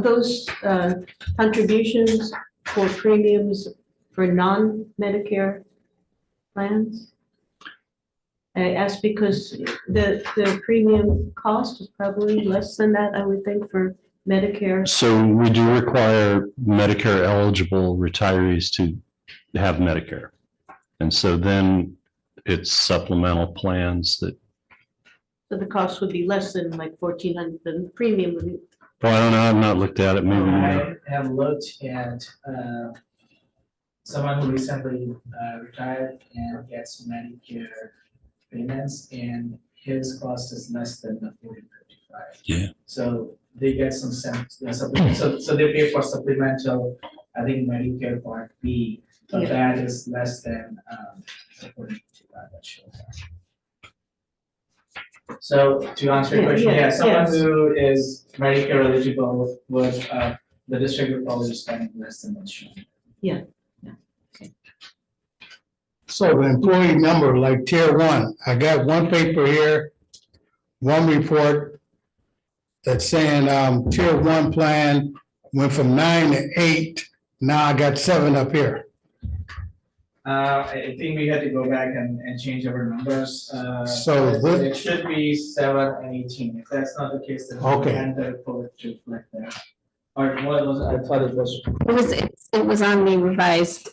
those contributions for premiums for non-Medicare plans? I ask because the premium cost is probably less than that, I would think, for Medicare. So we do require Medicare eligible retirees to have Medicare. And so then it's supplemental plans that, So the cost would be less than like $1,400, the premium would be. well, I don't know, I've not looked at it, maybe. I have looked at someone who recently retired and gets Medicare payments, and his cost is less than the $14.55. Yeah. So they get some supplemental, so they pay for supplemental, I think Medicare Part B, but that is less than the $14.55 that shows up. So to answer your question, yeah, someone who is Medicare eligible would, the district would probably be spending less than what's shown. So the employee number, like tier 1, I got one paper here, one report that's saying, tier 1 plan went from 9 to 8, now I got 7 up here. I think we had to go back and change our numbers. So what- it should be 7 and 18. If that's not the case, then Okay. we can the report to reflect that. Or what was, I thought it was. It was on the revised,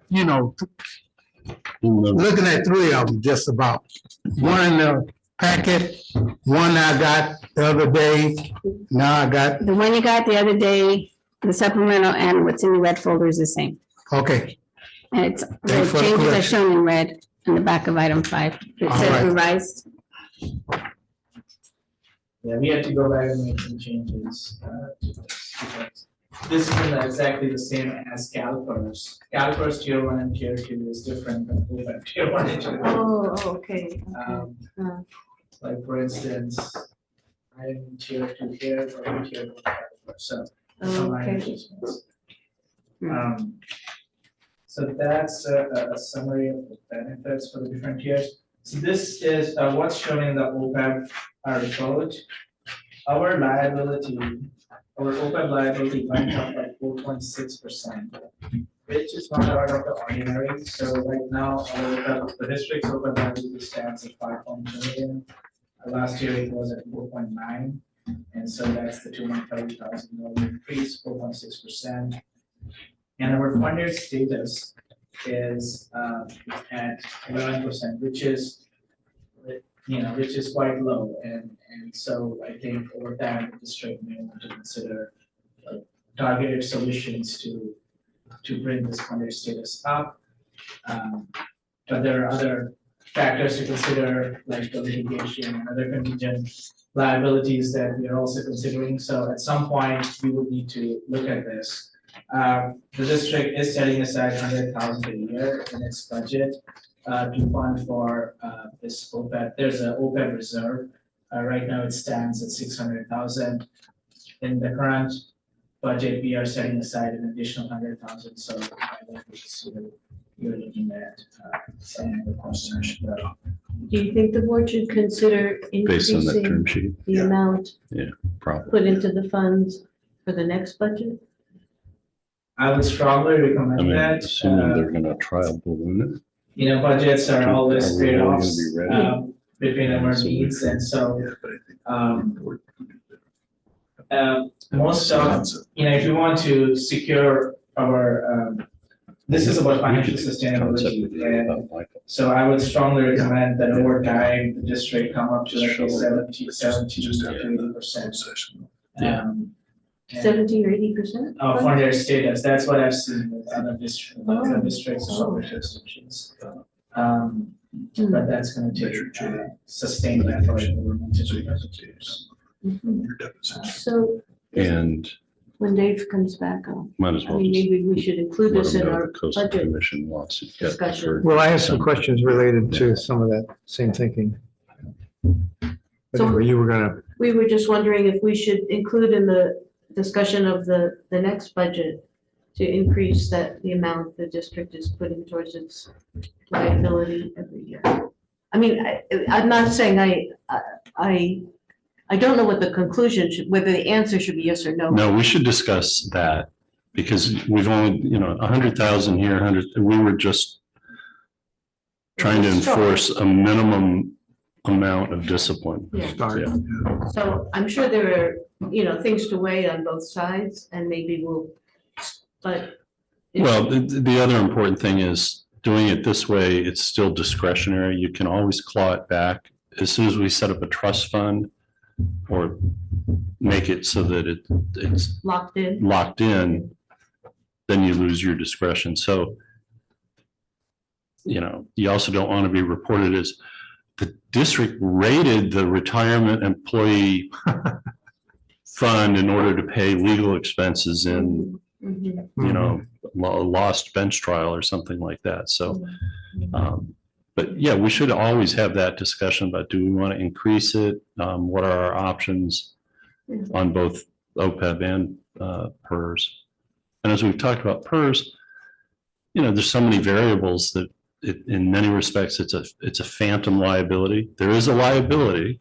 You know, looking at 3 of them, just about. One in the packet, one I got the other day, now I got, the one you got the other day, the supplemental and what's in the red folder is the same. okay, And it's, the Thanks for the changes are correction. shown in red in the back of item 5. It All says right. revised. Yeah, we had to go back and make some changes. To this, because this is exactly the same as CalPERS. CalPERS tier 1 and tier 2 is different than OPEB tier 1 and tier 2. Oh, okay. Like for instance, I'm tier 2 here, or I'm tier 1 CalPERS, so some minor Okay. adjustments. So that's a summary of the benefits for the different tiers. So this is what's shown in the OPEB report. Our OPEB liability went up by 4.6%, which is not out of the ordinary. So right now, the district's OPEB liability stands at 5.2 million. Last year it was at 4.9, and so that's the $230,000 increase, 4.6%. And our funded status is at 11%, which is, which is quite low. And so I think over time, the district may want to consider targeted solutions to bring this funded status up. But there are other factors to consider, like the litigation and other contingent liabilities that we are also considering. So at some point, we would need to look at this. The district is setting aside $100,000 a year in its budget to fund for this OPEB. There's an OPEB reserve. Right now, it stands at $600,000. In the current budget, we are setting aside an additional 100,000, so I think you're looking at some of the costs. Do you think the board should consider Based on that increasing term sheet, the amount probably. put into the funds for the next budget? I would strongly I recommend mean, that. assuming they're gonna trial balloon You know, budgets are always Are we really gonna trade-offs be ready? between our So we needs, could- and so most of, if you want to secure our, this is about financial sustainability, and so I would strongly recommend that over time, the district come up to like a 70 to 80%. And- 70 or 80%? for their status, that's what I've seen with other districts, other Oh. districts Oh. or jurisdictions. But that's gonna take sustained effort over multiple years. Mhm. So And when Dave comes back, might as I well mean, just maybe we should include let this them in know our the coastal budget. commission lawsuit got discussion. deferred. Well, I have some questions related to some of that same thinking. But So- anyway, you were gonna, We were just wondering if we should include in the discussion of the next budget to increase the amount the district is putting towards its liability every year. I mean, I'm not saying I don't know what the conclusion should, whether the answer should be yes or no. No, we should discuss that because we've only, 100,000 here, 100, we were just trying to enforce a minimum amount of discipline. Yeah. start. Yeah. So I'm sure there are, things to weigh on both sides and maybe but. Well, the other important thing is doing it this way, it's still discretionary. You can always claw it back. As soon as we set up a trust fund or make it so that it's Locked in. locked in, then you lose your discretion. So, you also don't want to be reported as the district raided the retirement employee fund in order to pay legal expenses in, Mhm. lost bench trial or something like that. So, but yeah, we should always have that discussion about, do we want to increase it? What are our options on both OPEB and PERS? And as we've talked about PERS, there's so many variables that in many respects, it's a phantom liability. There is a liability,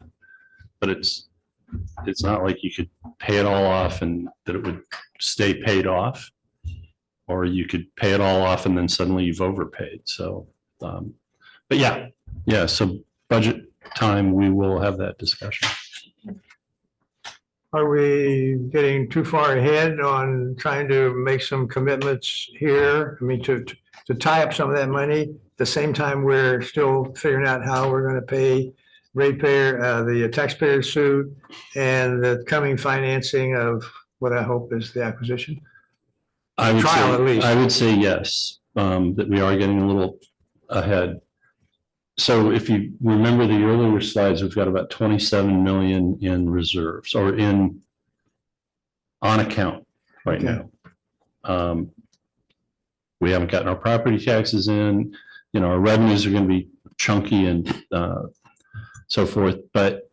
but it's not like you could pay it all off and that it would stay paid off, or you could pay it all off and then suddenly you've overpaid. So, but yeah. So budget time, we will have that discussion. Are we getting too far ahead on trying to make some commitments here? I mean, to tie up some of that money, at the same time, we're still figuring out how we're gonna pay the taxpayer suit and the coming financing of what I hope is the acquisition. I would Trial, say, at least. I would say yes, that we are getting a little ahead. So if you remember the earlier slides, we've got about 27 million in reserves or on account right Okay. now. We haven't gotten our property taxes in, our revenues are going to be chunky and so forth. But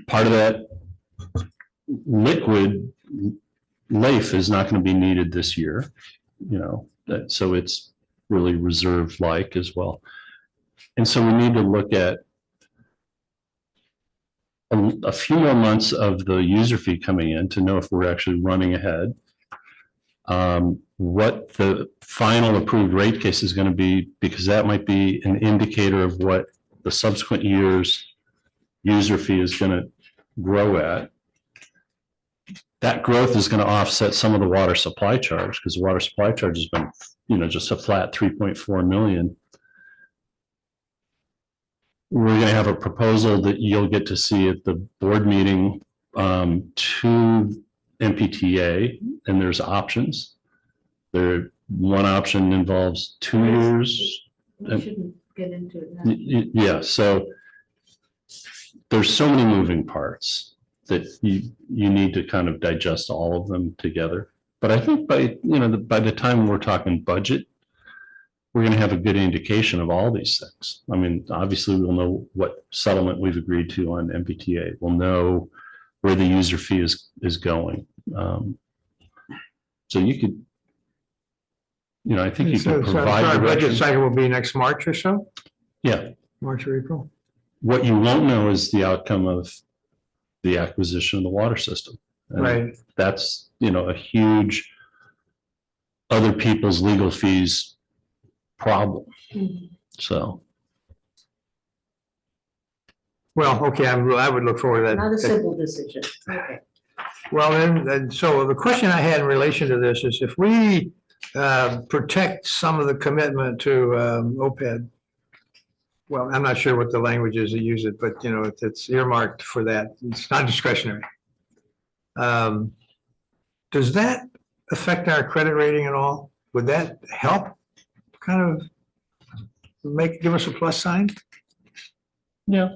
part of that liquid LAIF is not going to be needed this year, so it's really reserve-like as well. And so we need to look at a few more months of the user fee coming in to know if we're actually running ahead. What the final approved rate case is going to be, because that might be an indicator of what the subsequent year's user fee is going to grow at. That growth is going to offset some of the water supply charge, because the water supply charge has been, just a flat 3.4 million. We're going to have a proposal that you'll get to see at the board meeting to MPTA, and there's options. One option involves 2 years. We shouldn't get into it now. Yeah, so there's so many moving parts that you need to kind of digest all of them together. But I think by the time we're talking budget, we're going to have a good indication of all these things. I mean, obviously we'll know what settlement we've agreed to on MPTA. We'll know where the user fee is going. So you could, I think you So can so provide our budget direction. cycle will be next March or so, Yeah, March or April? what you won't know is the outcome of the acquisition of the water system. And Right. that's, a huge other people's legal fees problem. So, Well, okay, I would look forward to that. Not a simple decision. Okay. Well, then, so the question I had in relation to this is if we protect some of the commitment to OPEB, well, I'm not sure what the language is to use it, but it's earmarked for that. It's not discretionary. Does that affect our credit rating at all? Would that help kind of give us a plus sign? yeah.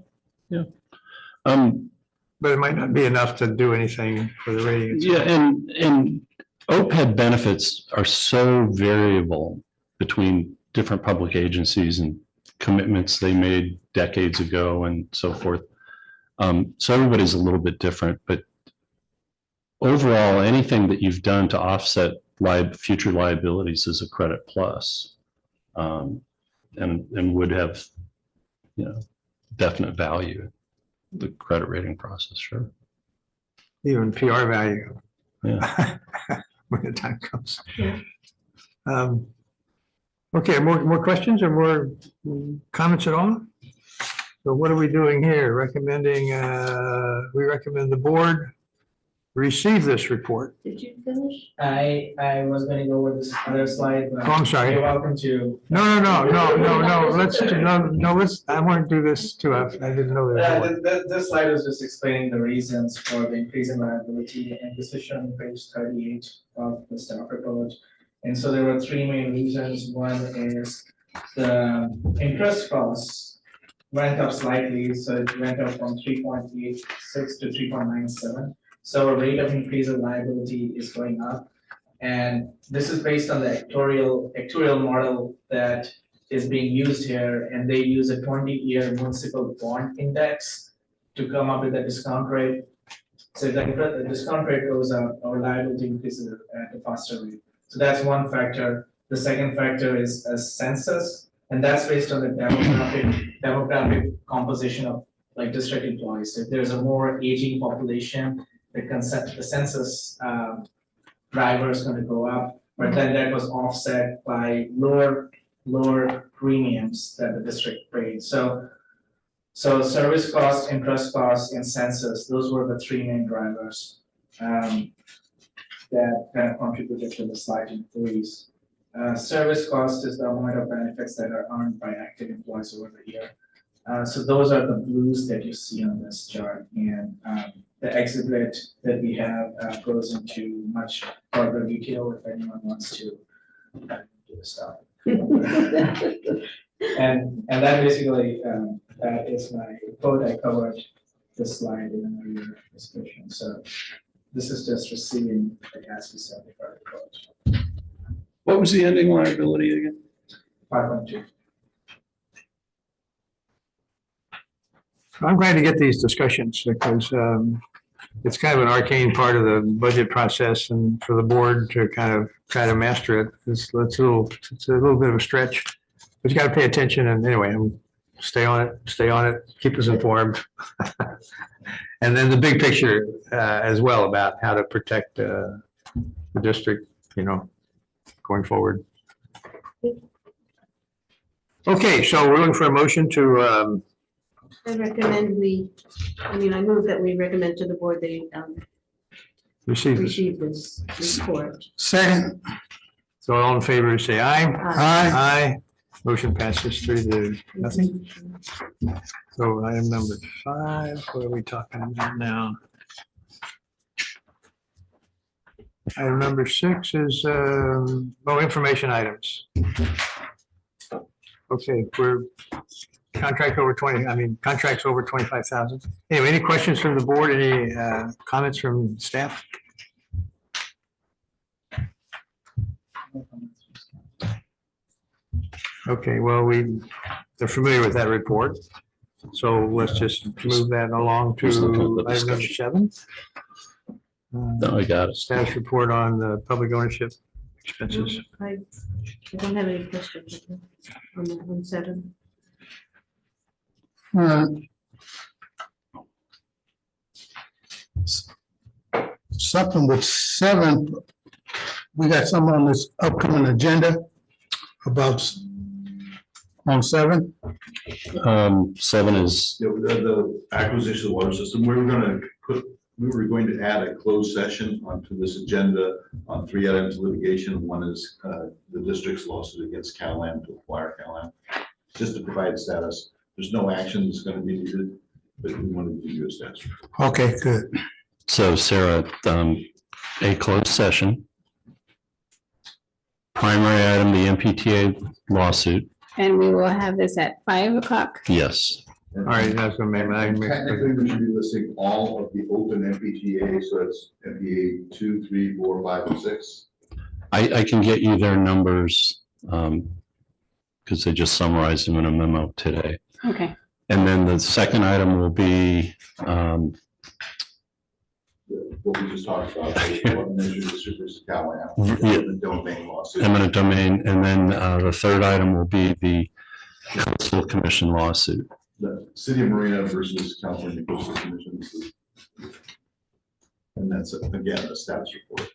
But it might not be enough to do anything for the rating. Yeah, and OPEB benefits are so variable between different public agencies and commitments they made decades ago and so forth. So everybody's a little bit different, but overall, anything that you've done to offset future liabilities is a credit plus, and would have, definite value. The credit rating process, sure. Even PR value. Yeah. When the time comes. Yeah. Okay, more questions or more comments at all? So what are we doing here? We recommend the board receive this report. Did you finish? I was gonna go with this other slide, but Oh, I'm sorry. you're welcome to. No, let's, I want to do this too. I didn't know that. This slide was just explaining the reasons for the increase in liability, and this is shown on page 38 of the staff report. And so there were three main reasons. One is the interest costs went up slightly, so it went up from 3.86 to 3.97. So a rate of increase of liability is going up. And this is based on the actuarial model that is being used here, and they use a 20-year municipal bond index to come up with a discount rate. So if the discount rate goes up, our liability increases at a faster rate. So that's one factor. The second factor is a census, and that's based on the demographic composition of district employees. If there's a more aging population, the census driver is going to go up, but then that was offset by lower premiums that the district paid. So service costs, interest costs, and census, those were the three main drivers that kind of contributed to the slight increase. Service cost is the amount of benefits that are earned by active employees over the year. So those are the blues that you see on this chart, and the exhibit that we have goes into much further detail if anyone wants to do the stuff. And that basically, that is my report. I covered this slide in an earlier discussion. So this is just receiving the GASB 75 report. What was the ending liability again? 5.2. I'm glad to get these discussions because it's kind of an arcane part of the budget process, and for the board to kind of try to master it, it's a little bit of a stretch. But you got to pay attention, and anyway, stay on it, keep us informed. And then the big picture as well about how to protect the district, going forward. Okay, so we're looking for a motion to I recommend I move that we recommend to the board they receive this. receive this report. Second. So all in favor, say aye. Aye. Aye. Motion passes 3-0. So item number 5, what are we talking about now? Item number 6 is, information items. Okay, contracts over 25,000. Anyway, any questions from the board? Any comments from staff? Okay, well, they're familiar with that report. So let's just move that along to Just look at the item number discussion. 7. No, I got it. Status report on the public ownership expenses. I don't have any questions on 7. Uh, Something with 7, we got something on this upcoming agenda about on 7. 7 is, The acquisition of the water system, we were going to add a closed session onto this agenda on 3 items of litigation. One is the district's lawsuit against CalAm to acquire CalAm, just to provide status. There's no action that's going to be needed, but we wanted to give you a status. Okay, good. so Sarah, a closed session. Primary item, the MPTA lawsuit. And we will have this at 5 o'clock. Yes. All right, that's gonna make my. Technically, we should be listing all of the open MPTA, so it's MPA 2, 3, 4, 5, and 6. I can get you their numbers, because they just summarized them in a memo today. Okay. And then the second item will be, What we just talked about, the CalAm, Yeah. the domain lawsuit. eminent domain, and then the third item will be the coastal commission lawsuit. The City of Marina versus California Coastal Commission. And that's, again, a status report.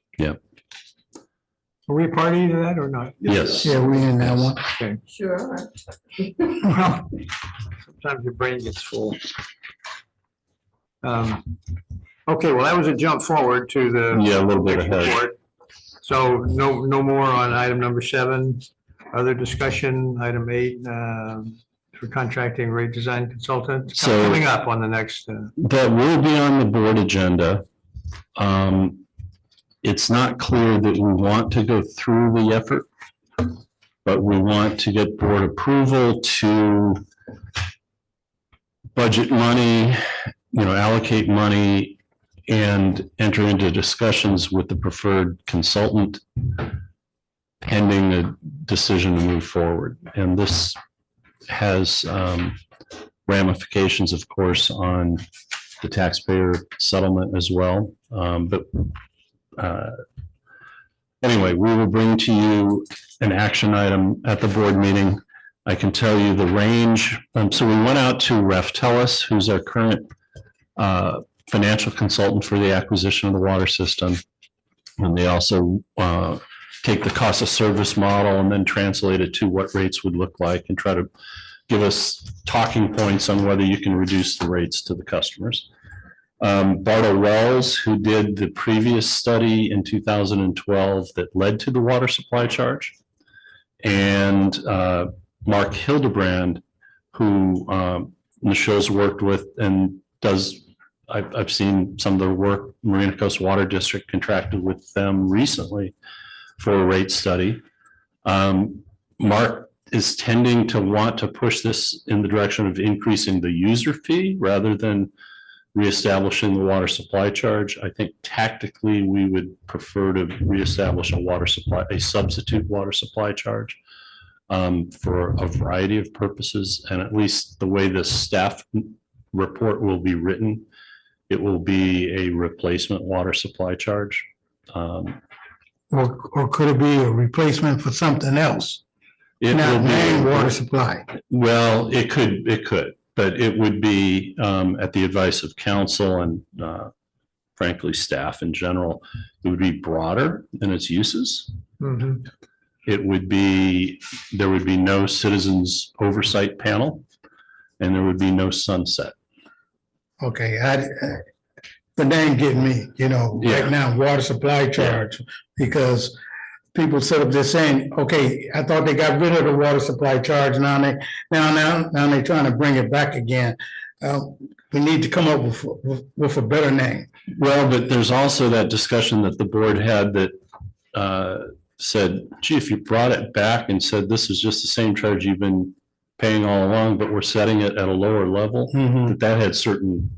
Are we a party to that or not? Yes. Yeah, we in that one. Okay. Sure. Well, sometimes your brain gets full. Okay, well, that was a jump forward to the. Yeah, a little bit next ahead. report. So no more on item number 7. Other discussion, item 8, for contracting rate design consultant. So- Coming up on the next, That will be on the board agenda. It's not clear that we want to go through the effort, but we want to get board approval to budget money, allocate money and enter into discussions with the preferred consultant pending a decision to move forward. And this has ramifications, of course, on the taxpayer settlement as well. Anyway, we will bring to you an action item at the board meeting. I can tell you the range. So we went out to Raftellus, who's our current financial consultant for the acquisition of the water system. And they also take the cost of service model and then translate it to what rates would look like and try to give us talking points on whether you can reduce the rates to the customers. Bartle Wells, who did the previous study in 2012 that led to the water supply charge, and Mark Hildebrand, who Michelle's worked with and does, I've seen some of their work, Marina Coast Water District contracted with them recently for a rate study. Mark is tending to want to push this in the direction of increasing the user fee rather than reestablishing the water supply charge. I think tactically we would prefer to reestablish a substitute water supply charge for a variety of purposes. And at least the way the staff report will be written, it will be a replacement water supply charge. Or could it be a replacement for something else? It Not will main be, water supply. well, it could, but it would be at the advice of council and frankly, staff in general. It would be broader in its uses. mhm. It would be, there would be no citizens oversight panel and there would be no sunset. Okay, but they ain't getting me, Yeah. right now, water supply charge, because people set up there saying, okay, I thought they got rid of the water supply charge, now they're trying to bring it back again. We need to come up with a better name. Well, but there's also that discussion that the board had that said, gee, if you brought it back and said, this is just the same charge you've been paying all along, but we're setting it at a lower level, that had certain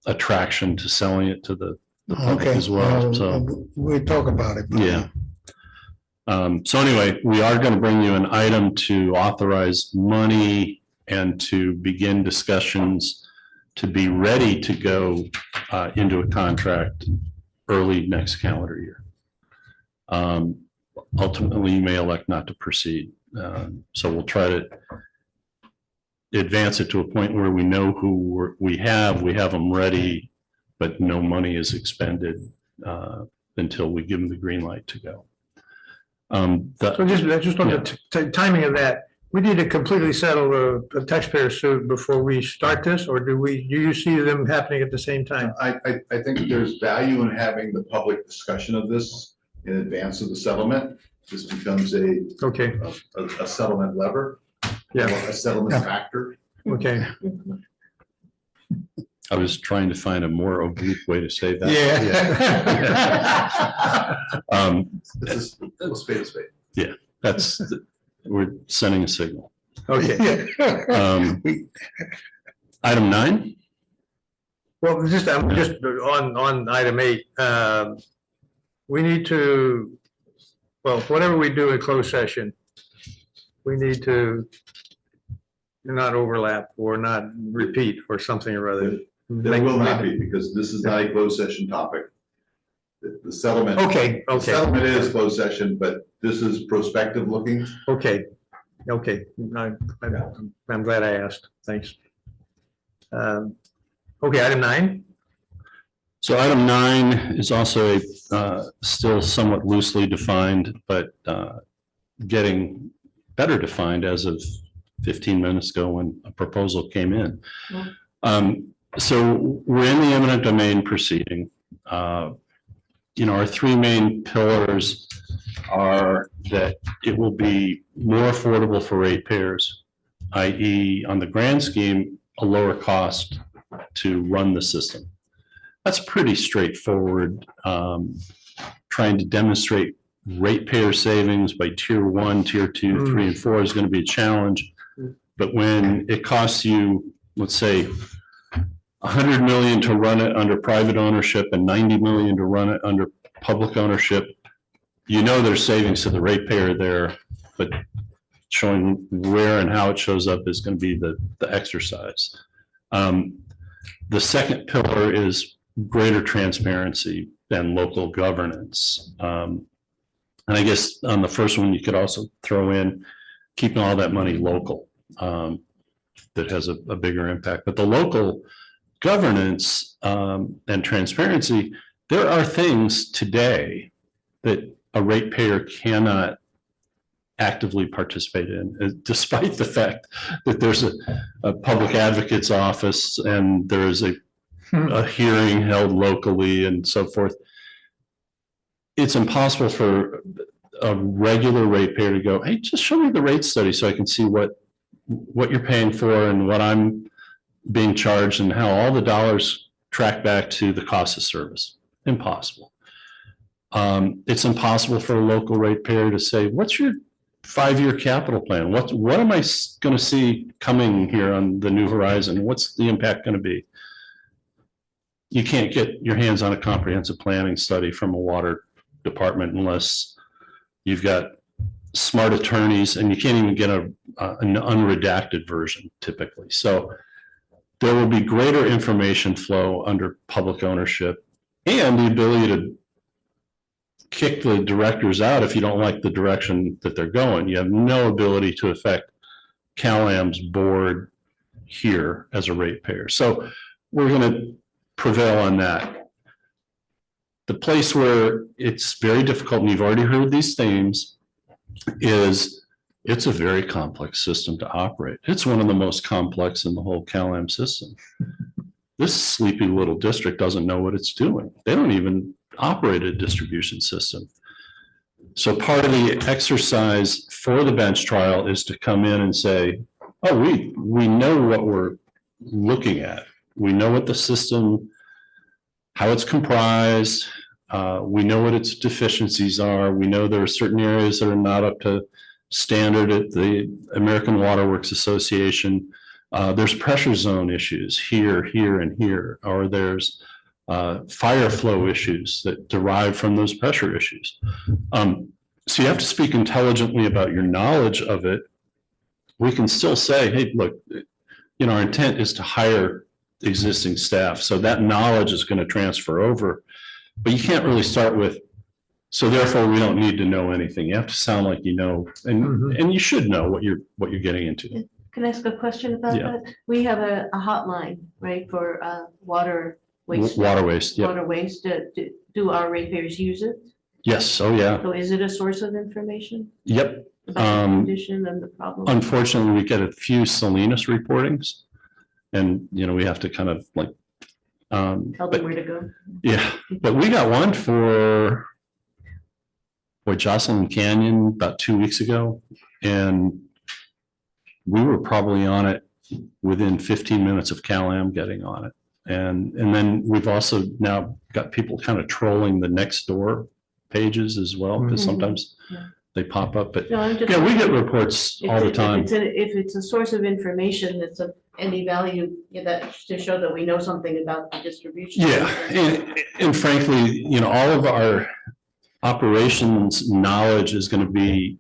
attraction to selling it to the public Okay, as well, so. we'll talk about it. Yeah. So anyway, we are going to bring you an item to authorize money and to begin discussions to be ready to go into a contract early next calendar year. Ultimately, you may elect not to proceed. So we'll try to advance it to a point where we know who we have them ready, but no money is expended until we give them the green light to go. So just on the timing of that, we need to completely settle the taxpayer suit before we start this, or do you see them happening at the same time? I think there's value in having the public discussion of this in advance of the settlement. This becomes a settlement lever, a settlement factor. Okay. I was trying to find a more oblique way to say that. This is a spade a spade. Yeah, we're sending a signal. Okay. Item 9. Well, I'm just on item 8. We need to, whatever we do in closed session, we need to not overlap or not repeat or something or other. There will not be, because this is not a closed session topic. The settlement. Okay. The settlement is closed session, but this is prospective looking. Okay. I'm glad I asked. Thanks. Okay, item 9. So item 9 is also still somewhat loosely defined, but getting better defined as of 15 minutes ago when a proposal came in. So we're in the eminent domain proceeding. Our 3 main pillars are that it will be more affordable for ratepayers, i.e. on the grand scheme, a lower cost to run the system. That's pretty straightforward. Trying to demonstrate ratepayer savings by tier 1, tier 2, 3, and 4 is going to be a challenge. But when it costs you, let's say, $100 million to run it under private ownership and $90 million to run it under public ownership, there's savings to the ratepayer there, but showing where and how it shows up is going to be the exercise. The second pillar is greater transparency and local governance. And I guess on the first one, you could also throw in keeping all that money local. That has a bigger impact. But the local governance and transparency, there are things today that a ratepayer cannot actively participate in, despite the fact that there's a public advocate's office and there is a hearing held locally and so forth. It's impossible for a regular ratepayer to go, hey, just show me the rate study so I can see what you're paying for and what I'm being charged and how all the dollars track back to the cost of service. Impossible. It's impossible for a local ratepayer to say, what's your 5-year capital plan? What am I going to see coming here on the new horizon? What's the impact going to be? You can't get your hands on a comprehensive planning study from a water department unless you've got smart attorneys, and you can't even get an unredacted version typically. So there will be greater information flow under public ownership and the ability to kick the directors out if you don't like the direction that they're going. You have no ability to affect CalAM's board here as a ratepayer. So we're going to prevail on that. The place where it's very difficult, and you've already heard these themes, is it's a very complex system to operate. It's one of the most complex in the whole CalAM system. This sleepy little district doesn't know what it's doing. They don't even operate a distribution system. So part of the exercise for the bench trial is to come in and say, oh, we know what we're looking at. We know what the system, how it's comprised. We know what its deficiencies are. We know there are certain areas that are not up to standard at the American Water Works Association. There's pressure zone issues here, here, and here, or there's fire flow issues that derive from those pressure issues. So you have to speak intelligently about your knowledge of it. We can still say, hey, look, our intent is to hire existing staff. So that knowledge is going to transfer over, but you can't really start with, so therefore we don't need to know anything. You have to sound like you know, and you should know what you're getting into. Can I ask a question about Yeah. that? We have a hotline, right, for water waste. Water waste, yeah. Water waste. Do our ratepayers use it? Yes, oh yeah, So is it a source of information yep. about the condition and the problem? Unfortunately, we get a few Salinas reportings, and we have to kind of like. Tell But them where to go. yeah, but we got one for Jocelyn Canyon about 2 weeks ago, and we were probably on it within 15 minutes of Cal-Am getting on it. And then we've also now got people kind of trolling the next door pages as well, because Mhm. sometimes Yeah. they pop up, but No, I'm just. yeah, we get reports all the If time. if it's a source of information that's of any value, that to show that we know something about the distribution. Yeah, and frankly, all of our operations knowledge is going to be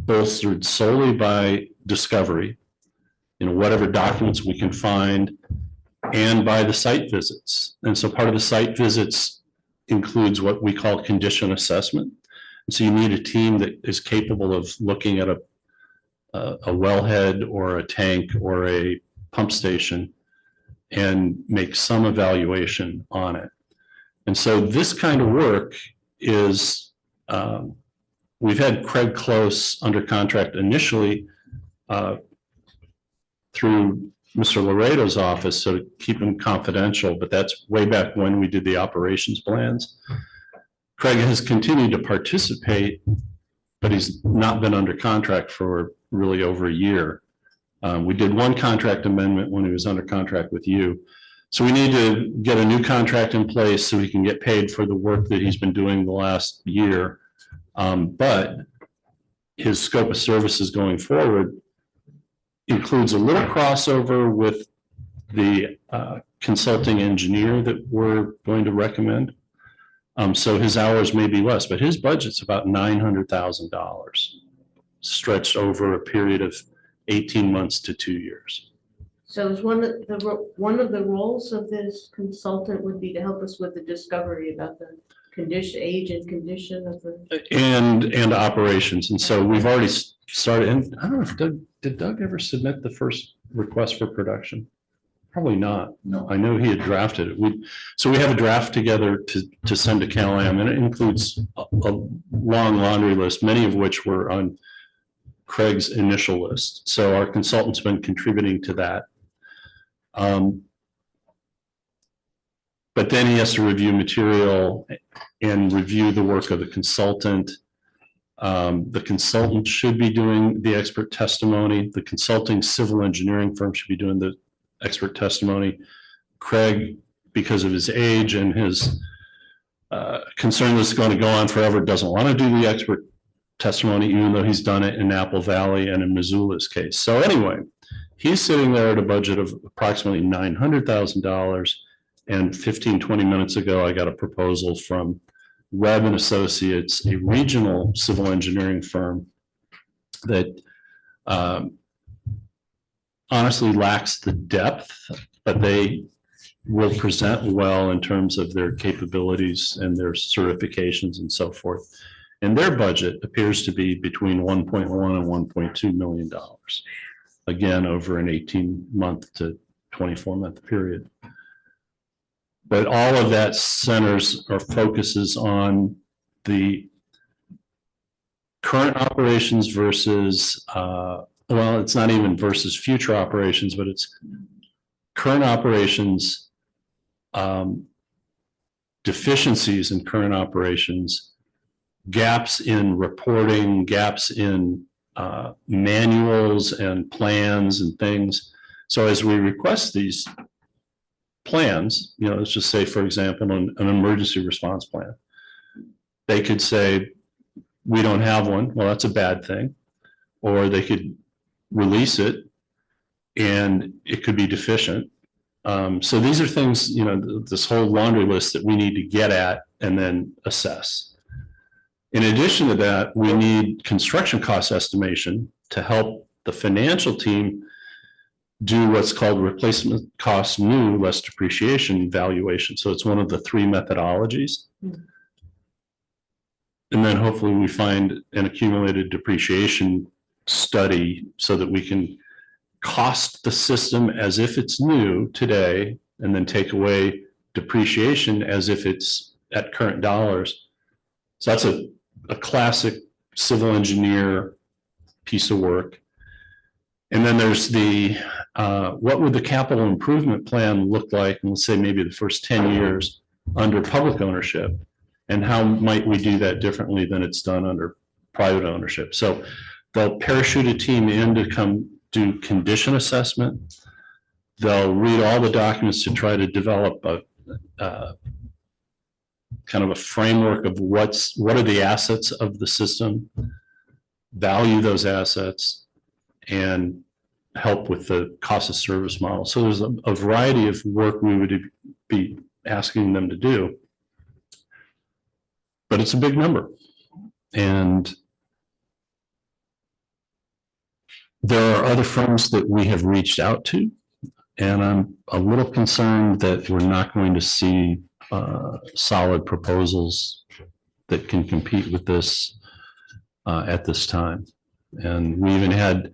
bolstered solely by discovery, whatever documents we can find, and by the site visits. And so part of the site visits includes what we call condition assessment. And so you need a team that is capable of looking at a wellhead or a tank or a pump station and make some evaluation on it. And so this kind of work is, we've had Craig Close under contract initially through Mr. Laredo's office, so to keep him confidential, but that's way back when we did the operations plans. Craig has continued to participate, but he's not been under contract for really over a year. We did one contract amendment when he was under contract with you. So we need to get a new contract in place so he can get paid for the work that he's been doing the last year. But his scope of services going forward includes a little crossover with the consulting engineer that we're going to recommend. So his hours may be less, but his budget's about $900,000 stretched over a period of 18 months to 2 years. So is one of the roles of this consultant would be to help us with the discovery about the condition, age and condition of the. And operations. And so we've already started, and I don't know if did Doug ever submit the first request for production? Probably not. No. I know he had drafted it. So we have a draft together to send to Cal-Am, and it includes a long laundry list, many of which were on Craig's initial list. So our consultant's been contributing to that. But then he has to review material and review the work of the consultant. The consultant should be doing the expert testimony. The consulting civil engineering firm should be doing the expert testimony. Craig, because of his age and his concern this is going to go on forever, doesn't want to do the expert testimony, even though he's done it in Apple Valley and in Missoula's case. So anyway, he's sitting there at a budget of approximately $900,000. And 20 minutes ago, I got a proposal from Webb and Associates, a regional civil engineering firm that honestly lacks the depth, but they will present well in terms of their capabilities and their certifications and so forth. And their budget appears to be between 1.1 and $1.2 million, again, over an 18-month to 24-month period. But all of that centers or focuses on the current operations versus, well, it's not even versus future operations, but it's current operations, deficiencies in current operations, gaps in reporting, gaps in manuals and plans and things. So as we request these plans, let's just say, for example, an emergency response plan, they could say, we don't have one. Well, that's a bad thing. Or they could release it and it could be deficient. So these are things, this whole laundry list that we need to get at and then assess. In addition to that, we need construction cost estimation to help the financial team do what's called replacement cost new less depreciation valuation. So it's one of the three methodologies. And then hopefully we find an accumulated depreciation study so that we can cost the system as if it's new today, and then take away depreciation as if it's at current dollars. So that's a classic civil engineer piece of work. And then there's the, what would the capital improvement plan look like, and let's say maybe the first 10 years under public ownership, and how might we do that differently than it's done under private ownership? So they'll parachute a team in to come do condition assessment. They'll read all the documents to try to develop a kind of a framework of what are the assets of the system, value those assets, and help with the cost of service model. So there's a variety of work we would be asking them to do. But it's a big number. And there are other firms that we have reached out to, and I'm a little concerned that we're not going to see solid proposals that can compete with this at this time. And we even had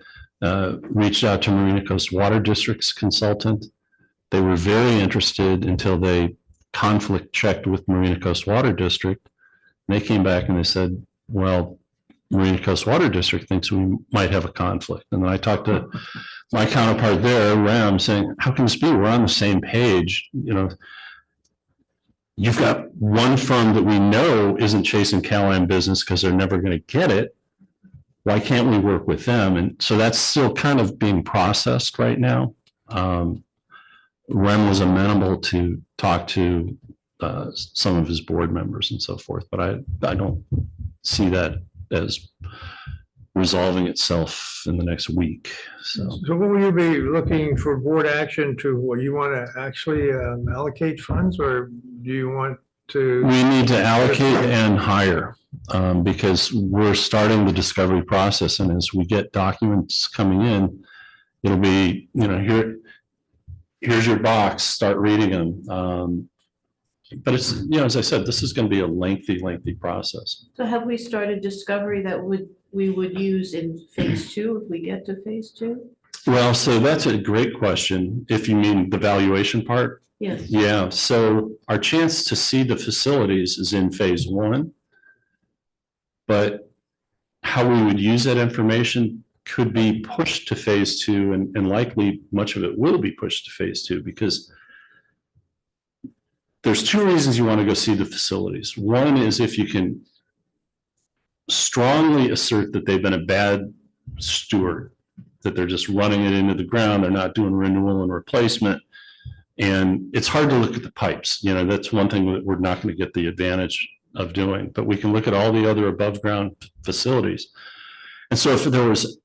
reached out to Marina Coast Water District's consultant. They were very interested until they conflict checked with Marina Coast Water District. And they came back and they said, well, Marina Coast Water District thinks we might have a conflict. And then I talked to my counterpart there, Ram, saying, how can this be? We're on the same page. You know, you've got one firm that we know isn't chasing CalAm business because they're never going to get it. Why can't we work with them? And so that's still kind of being processed right now. Rem was amenable to talk to some of his board members and so forth, but I don't see that as resolving itself in the next week. So what will you be looking for board action to, what you want to actually allocate funds, or do you want to? We need to allocate and hire because we're starting the discovery process. And as we get documents coming in, it'll be, you know, here's your box, start reading them. But it's, you know, as I said, this is going to be a lengthy process. So have we started discovery that we would use in phase 2 if we get to phase 2? Well, so that's a great question. If you mean the valuation part. Yes. Yeah. So our chance to see the facilities is in phase 1, but how we would use that information could be pushed to phase 2, and likely much of it will be pushed to phase 2, because there's 2 reasons you want to go see the facilities. One is if you can strongly assert that they've been a bad steward, that they're just running it into the ground, they're not doing renewal and replacement. And it's hard to look at the pipes. You know, that's one thing that we're not going to get the advantage of doing, but we can look at all the other above ground facilities. And so if there was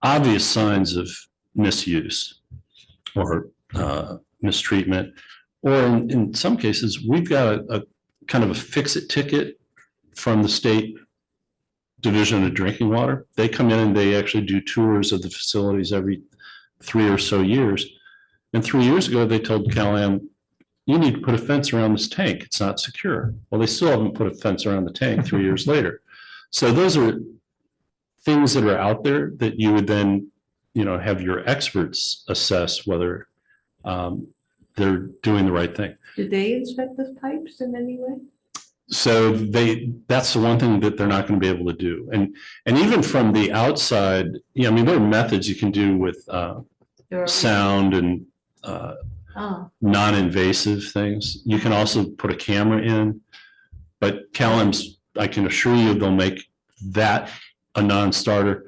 obvious signs of misuse or mistreatment, or in some cases, we've got a kind of a fix-it ticket from the state Division of Drinking Water. They come in and they actually do tours of the facilities every 3 or so years. And 3 years ago, they told CalAm, you need to put a fence around this tank. It's not secure. Well, they still haven't put a fence around the tank 3 years later. So those are things that are out there that you would then, you know, have your experts assess whether they're doing the right thing. Did they inspect the pipes in any way? So that's the one thing that they're not going to be able to do. And even from the outside, you know, I mean, there are methods you can do with sound and non-invasive things. You can also put a camera in, but CalAm's, I can assure you, they'll make that a non-starter.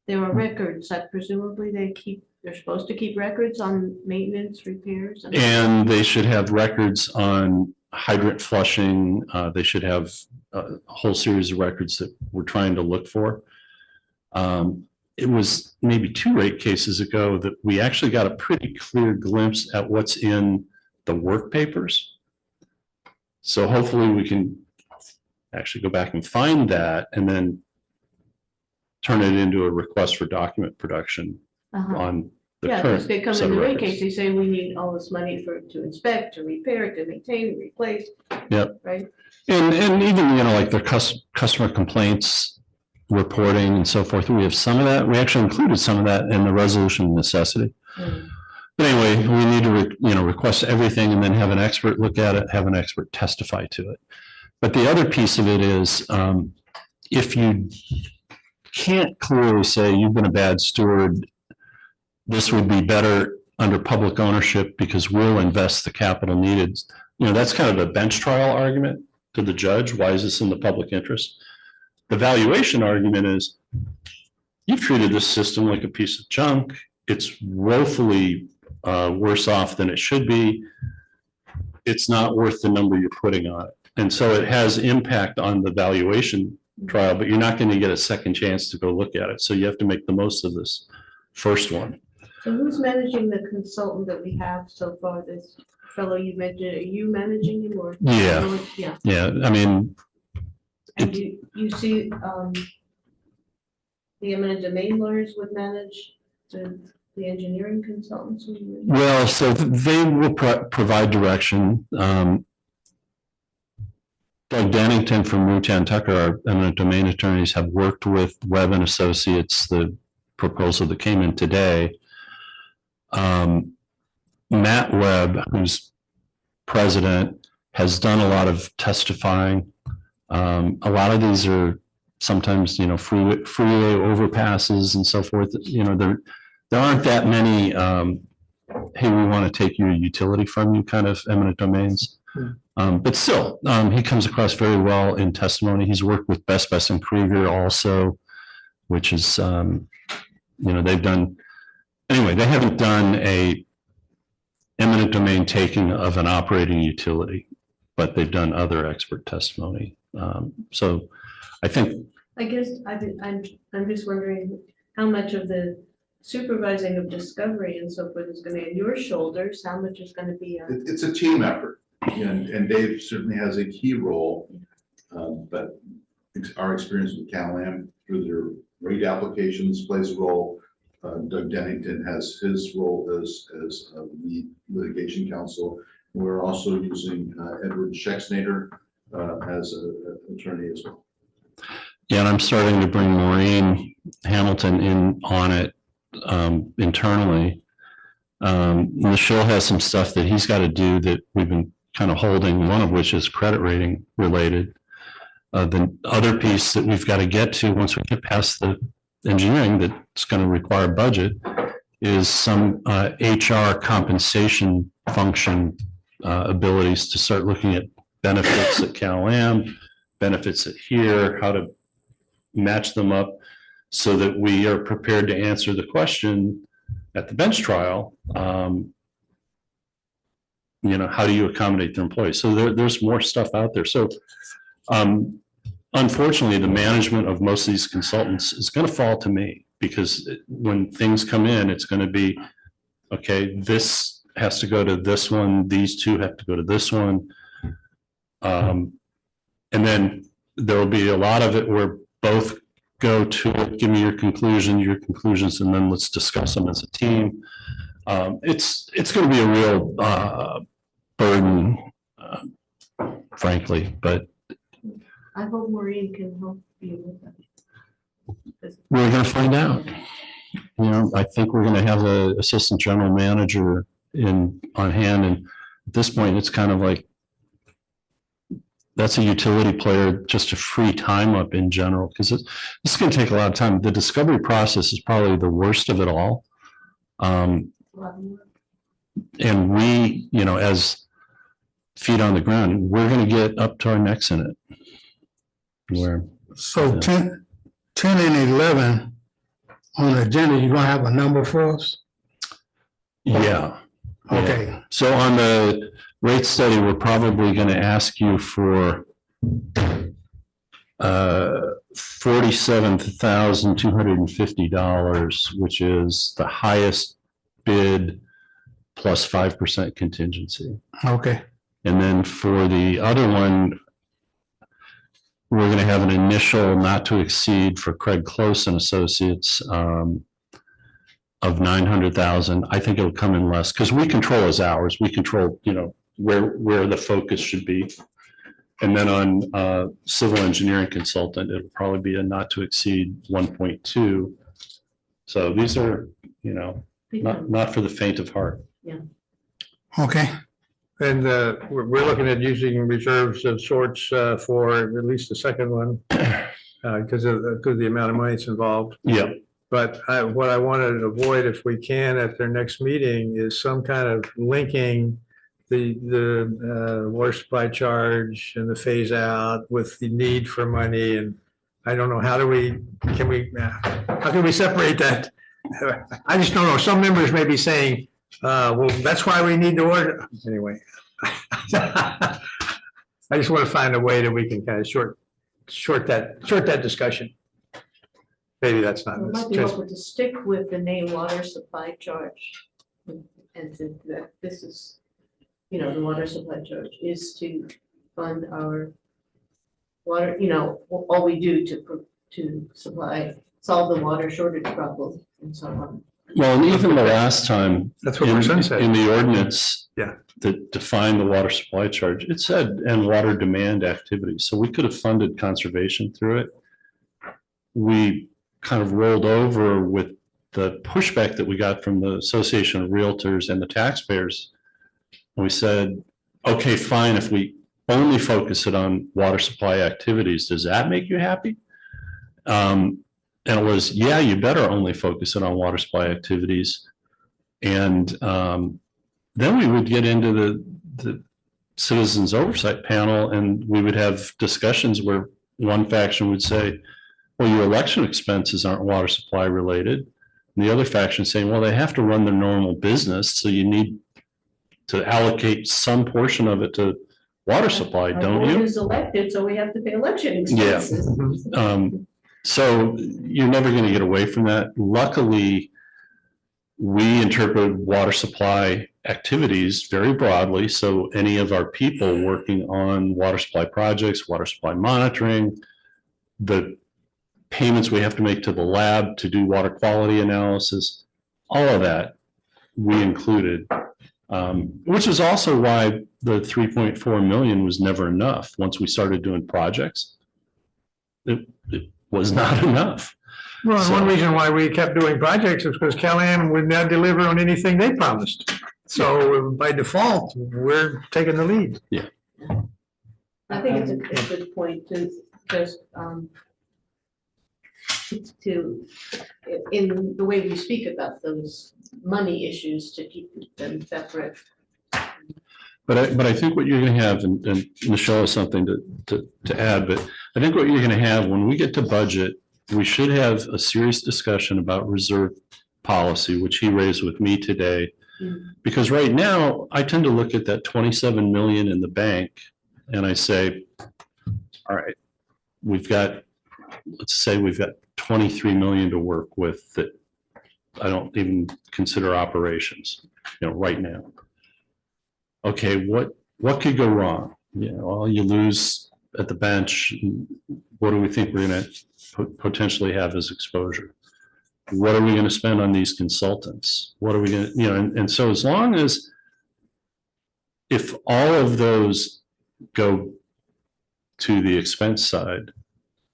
There are records that presumably they're supposed to keep records on maintenance, repairs. And they should have records on hydrant flushing. They should have a whole series of records that we're trying to look for. It was maybe 2 rate cases ago that we actually got a pretty clear glimpse at what's in the work papers. So hopefully we can actually go back and find that and then turn it into a request for document production on the Yeah, current because they come set in of the rate records. case, they say we need all this money to inspect, to repair, to maintain, replace. Yep. Right? And even, like the customer complaints reporting and so forth, we have some of that. We actually included some of that in the resolution of necessity. Mm. But anyway, we need to, request everything and then have an expert look at it, have an expert testify to it. But the other piece of it is, if you can't clearly say you've been a bad steward, this would be better under public ownership because we'll invest the capital needed. That's kind of a bench trial argument to the judge. Why is this in the public interest? The valuation argument is you've treated this system like a piece of junk. It's woefully worse off than it should be. It's not worth the number you're putting on it. And so it has impact on the valuation trial, but you're not going to get a second chance to go look at it. So you have to make the most of this first one. So who's managing the consultant that we have so far? This fellow you mentioned, are you managing him or? Yeah. Yeah. Yeah, I mean, And you see, the eminent domain lawyers would manage the engineering consultants? well, so they will provide direction. Doug Dannington from Newtown Tucker, our eminent domain attorneys, have worked with Webb and Associates, the proposal that came in today. Matt Webb, who's president, has done a lot of testifying. A lot of these are sometimes, freeway overpasses and so forth. There aren't that many, hey, we want to take your utility from you kind of eminent domains. But still, he comes across very well in testimony. He's worked with Best and Krieger also, which is, they've done, anyway, they haven't done a eminent domain taking of an operating utility, but they've done other expert testimony. So I think. I guess I'm just wondering how much of the supervising of discovery and so forth is going to be on your shoulders, how much is going to be on. It's a team effort, and Dave certainly has a key role, but our experience with CalAm through their rate applications plays a role. Doug Dennington has his role as lead litigation counsel. We're also using Edward Schexnader as an attorney as well. Yeah, and I'm starting to bring Maureen Hamilton in on it internally. Michelle has some stuff that he's got to do that we've been kind of holding, one of which is credit rating related. The other piece that we've got to get to once we get past the engineering that's going to require budget is some HR compensation function abilities to start looking at benefits at CalAm, benefits at here, how to match them up so that we are prepared to answer the question at the bench trial, how do you accommodate the employees? So there's more stuff out there. So unfortunately, the management of most of these consultants is going to fall to me because when things come in, it's going to be, okay, this has to go to this one. These two have to go to this one. And then there will be a lot of it where both go to it, give me your conclusions, and then let's discuss them as a team. It's going to be a real burden, frankly, but I hope Maureen can help you with that. we're going to find out. I think we're going to have an assistant general manager on hand, and at this point, it's kind of like that's a utility player just to free time up in general, because this is going to take a lot of time. The discovery process is probably the worst of it all. And we, as feet on the ground, we're going to get up to our necks in it. So 10 and 11 on the agenda, you're gonna have a number for us? Yeah. Okay. So on the rate study, we're probably going to ask you for $47,250, which is the highest bid plus 5% contingency. Okay. And then for the other one, we're going to have an initial not to exceed for Craig Close and Associates, of 900,000. I think it'll come in less because we control his hours. We control, where the focus should be. And then on civil engineering consultant, it'll probably be a not to exceed 1.2. So these are, not for the faint of heart. Okay, And we're looking at using reserves of sorts for at least the second one because of the amount of money that's involved. Yeah. But what I want to avoid, if we can, at their next meeting is some kind of linking the water supply charge and the phase out with the need for money. And I don't know, how can we separate that? I just don't know. Some members may be saying, well, that's why we need the order. Anyway. I just want to find a way that we can kind of short that discussion. Maybe that's not. It might be helpful to stick with the name water supply charge. And that this is, the water supply charge is to fund our water, all we do to solve the water shortage problem and so on. Well, and even the last time. That's what Percent said. In the ordinance. Yeah. That defined the water supply charge, it said, and water demand activities. So we could have funded conservation through it. We kind of rolled over with the pushback that we got from the Association of Realtors and the taxpayers. And we said, okay, fine, if we only focus it on water supply activities, does that make you happy? And it was, yeah, you better only focus it on water supply activities. And then we would get into the citizens oversight panel, and we would have discussions where one faction would say, well, your election expenses aren't water supply related. And the other faction saying, well, they have to run their normal business, so you need to allocate some portion of it to water supply, don't you? Our board is elected, so we have to pay election expenses. So you're never going to get away from that. Luckily, we interpret water supply activities very broadly. So any of our people working on water supply projects, water supply monitoring, the payments we have to make to the lab to do water quality analysis, all of that we included, which is also why the 3.4 million was never enough. Once we started doing projects, it was not enough. Well, one reason why we kept doing projects is because Cal-Am would not deliver on anything they promised. So by default, we're taking the lead. Yeah. I think it's a good point to just, in the way we speak about those money issues, to keep them separate. But I think what you're going to have, and Michelle has something to add, but I think what you're going to have when we get to budget, we should have a serious discussion about reserve policy, which he raised with me today. Because right now, I tend to look at that 27 million in the bank and I say, all right, let's say we've got 23 million to work with that I don't even consider operations, right now. Okay, what could go wrong? Well, you lose at the bench. What do we think we're going to potentially have as exposure? What are we going to spend on these consultants? What are we going to, and so as long as, if all of those go to the expense side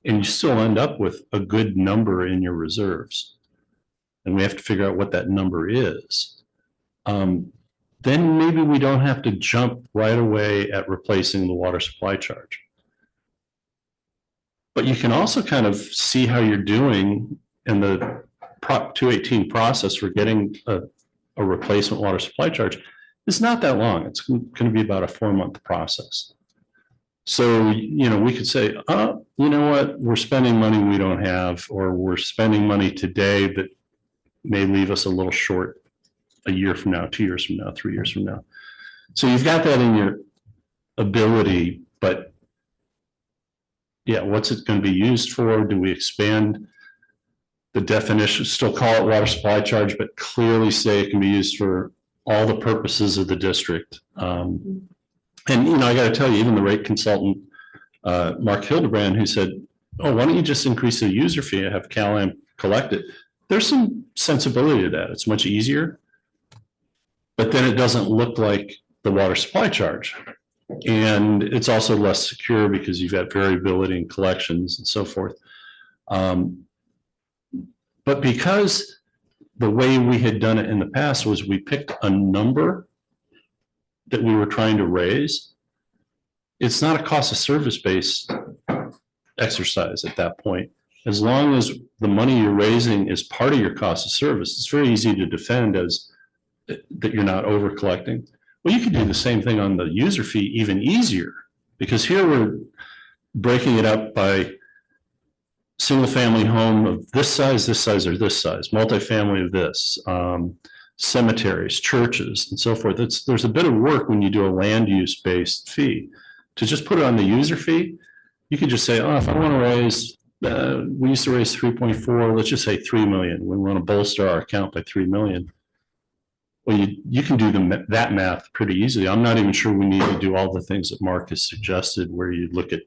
and you still end up with a good number in your reserves, and we have to figure out what that number is, then maybe we don't have to jump right away at replacing the water supply charge. But you can also kind of see how you're doing in the Prop 218 process for getting a replacement water supply charge. It's not that long. It's going to be about a 4-month process. So, we could say, you know what, we're spending money we don't have, or we're spending money today that may leave us a little short a year from now, 2 years from now, 3 years from now. So you've got that in your ability, but yeah, what's it going to be used for? Do we expand the definition, still call it water supply charge, but clearly say it can be used for all the purposes of the district? And, I got to tell you, even the rate consultant, Mark Hildebrand, who said, oh, why don't you just increase the user fee and have Cal-Am collect it? there's some sensibility to that. It's much easier. But then it doesn't look like the water supply charge. And it's also less secure because you've got variability in collections and so forth. But because the way we had done it in the past was we picked a number that we were trying to raise, it's not a cost of service based exercise at that point. As long as the money you're raising is part of your cost of service, it's very easy to defend as that you're not over collecting. Well, you could do the same thing on the user fee even easier, because here we're breaking it up by single family home of this size, or this size, multifamily of this, cemeteries, churches, and so forth. There's a bit of work when you do a land use based fee. To just put it on the user fee, you could just say, oh, if I want to raise, we used to raise 3.4, let's just say 3 million. We want to bolster our account by 3 million. Well, you can do that math pretty easily. I'm not even sure we need to do all the things that Mark has suggested, where you look at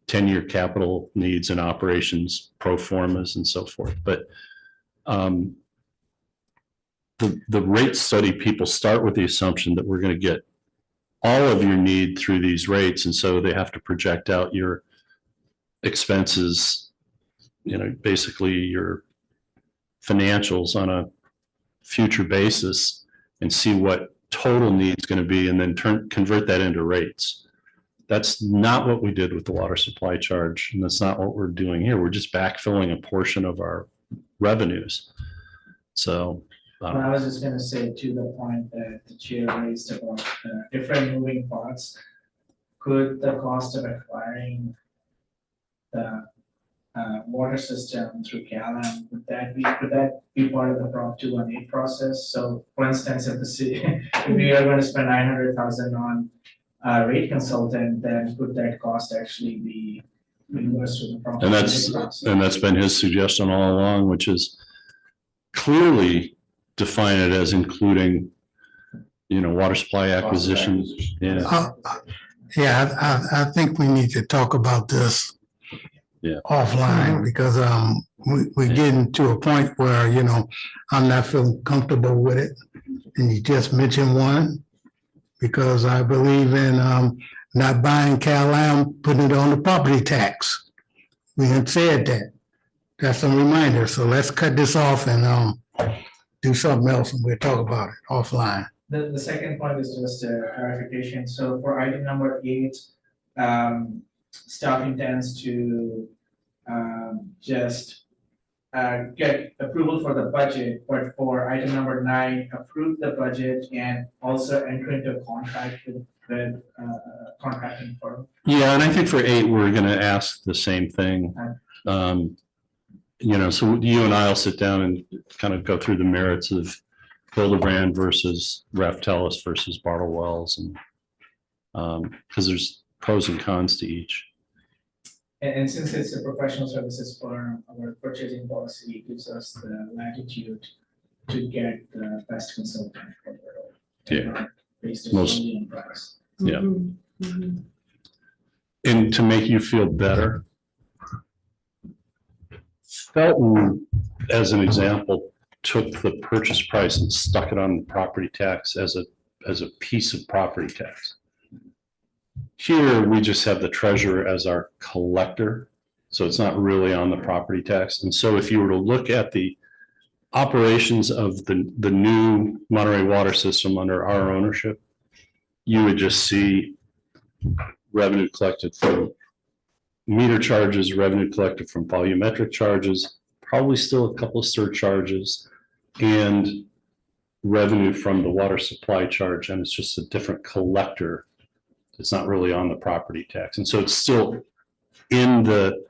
10-year capital needs and operations, pro formas, and so forth. But the rate study people start with the assumption that we're going to get all of your need through these rates, and so they have to project out your expenses, basically your financials on a future basis, and see what total need's going to be, and then convert that into rates. That's not what we did with the water supply charge, and that's not what we're doing here. We're just backfilling a portion of our revenues. So I was just going to say, to the point that the chair raised about different moving parts, could the cost of acquiring the water system through CalAm, could that be part of the Prop 218 process? So, for instance, if the city, if we are going to spend $900,000 on a rate consultant, then could that cost actually be reimbursed through the Prop 218 process? And that's been his suggestion all along, which is clearly define it as including, water supply acquisition. Yeah. I think we need to talk about this offline, because we're getting to a point where, I'm not feeling comfortable with it. And you just mentioned one, because I believe in not buying CalAm, putting it on the property tax. We had said that. That's a reminder. So let's cut this off and do something else, and we'll talk about it offline. The second point is just a clarification. So for item number 8, staff intends to just get approval for the budget, but for item number 9, approve the budget and also enter into a contract with contracting firm. Yeah, and I think for 8, we're going to ask the same thing. So you and I will sit down and kind of go through the merits of Hildebrand versus Raftellus versus Bartle Wells, and because there's pros and cons to each. And since it's a professional services firm, our purchasing policy gives us the latitude to get the best consultant for the role. Yeah. Based Most- on price. Yeah. And to make you feel better, Felton, as an example, took the purchase price and stuck it on the property tax as a piece of property tax. Here, we just have the treasurer as our collector, so it's not really on the property tax. And so if you were to look at the operations of the new Monterey water system under our ownership, you would just see revenue collected from meter charges, revenue collected from volumetric charges, probably still a couple of surcharges, and revenue from the water supply charge, and it's just a different collector. It's not really on the property tax. And so it's still in the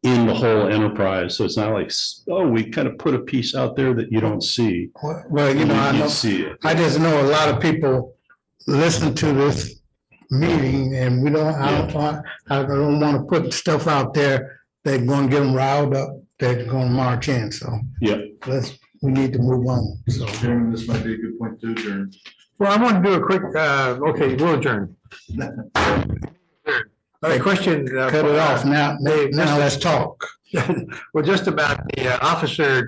whole enterprise. So it's not like, oh, we kind of put a piece out there that you don't see. Well, You see it. I just know a lot of people listen to this meeting, and I don't want to put stuff out there that's going to get them riled up, that's going to march in. So we need to move on. So Chairman, this might be a good point to adjourn. Well, I want to do a quick, okay, we'll adjourn. All right, question. cut it off now. Now let's talk. Well, just about the officer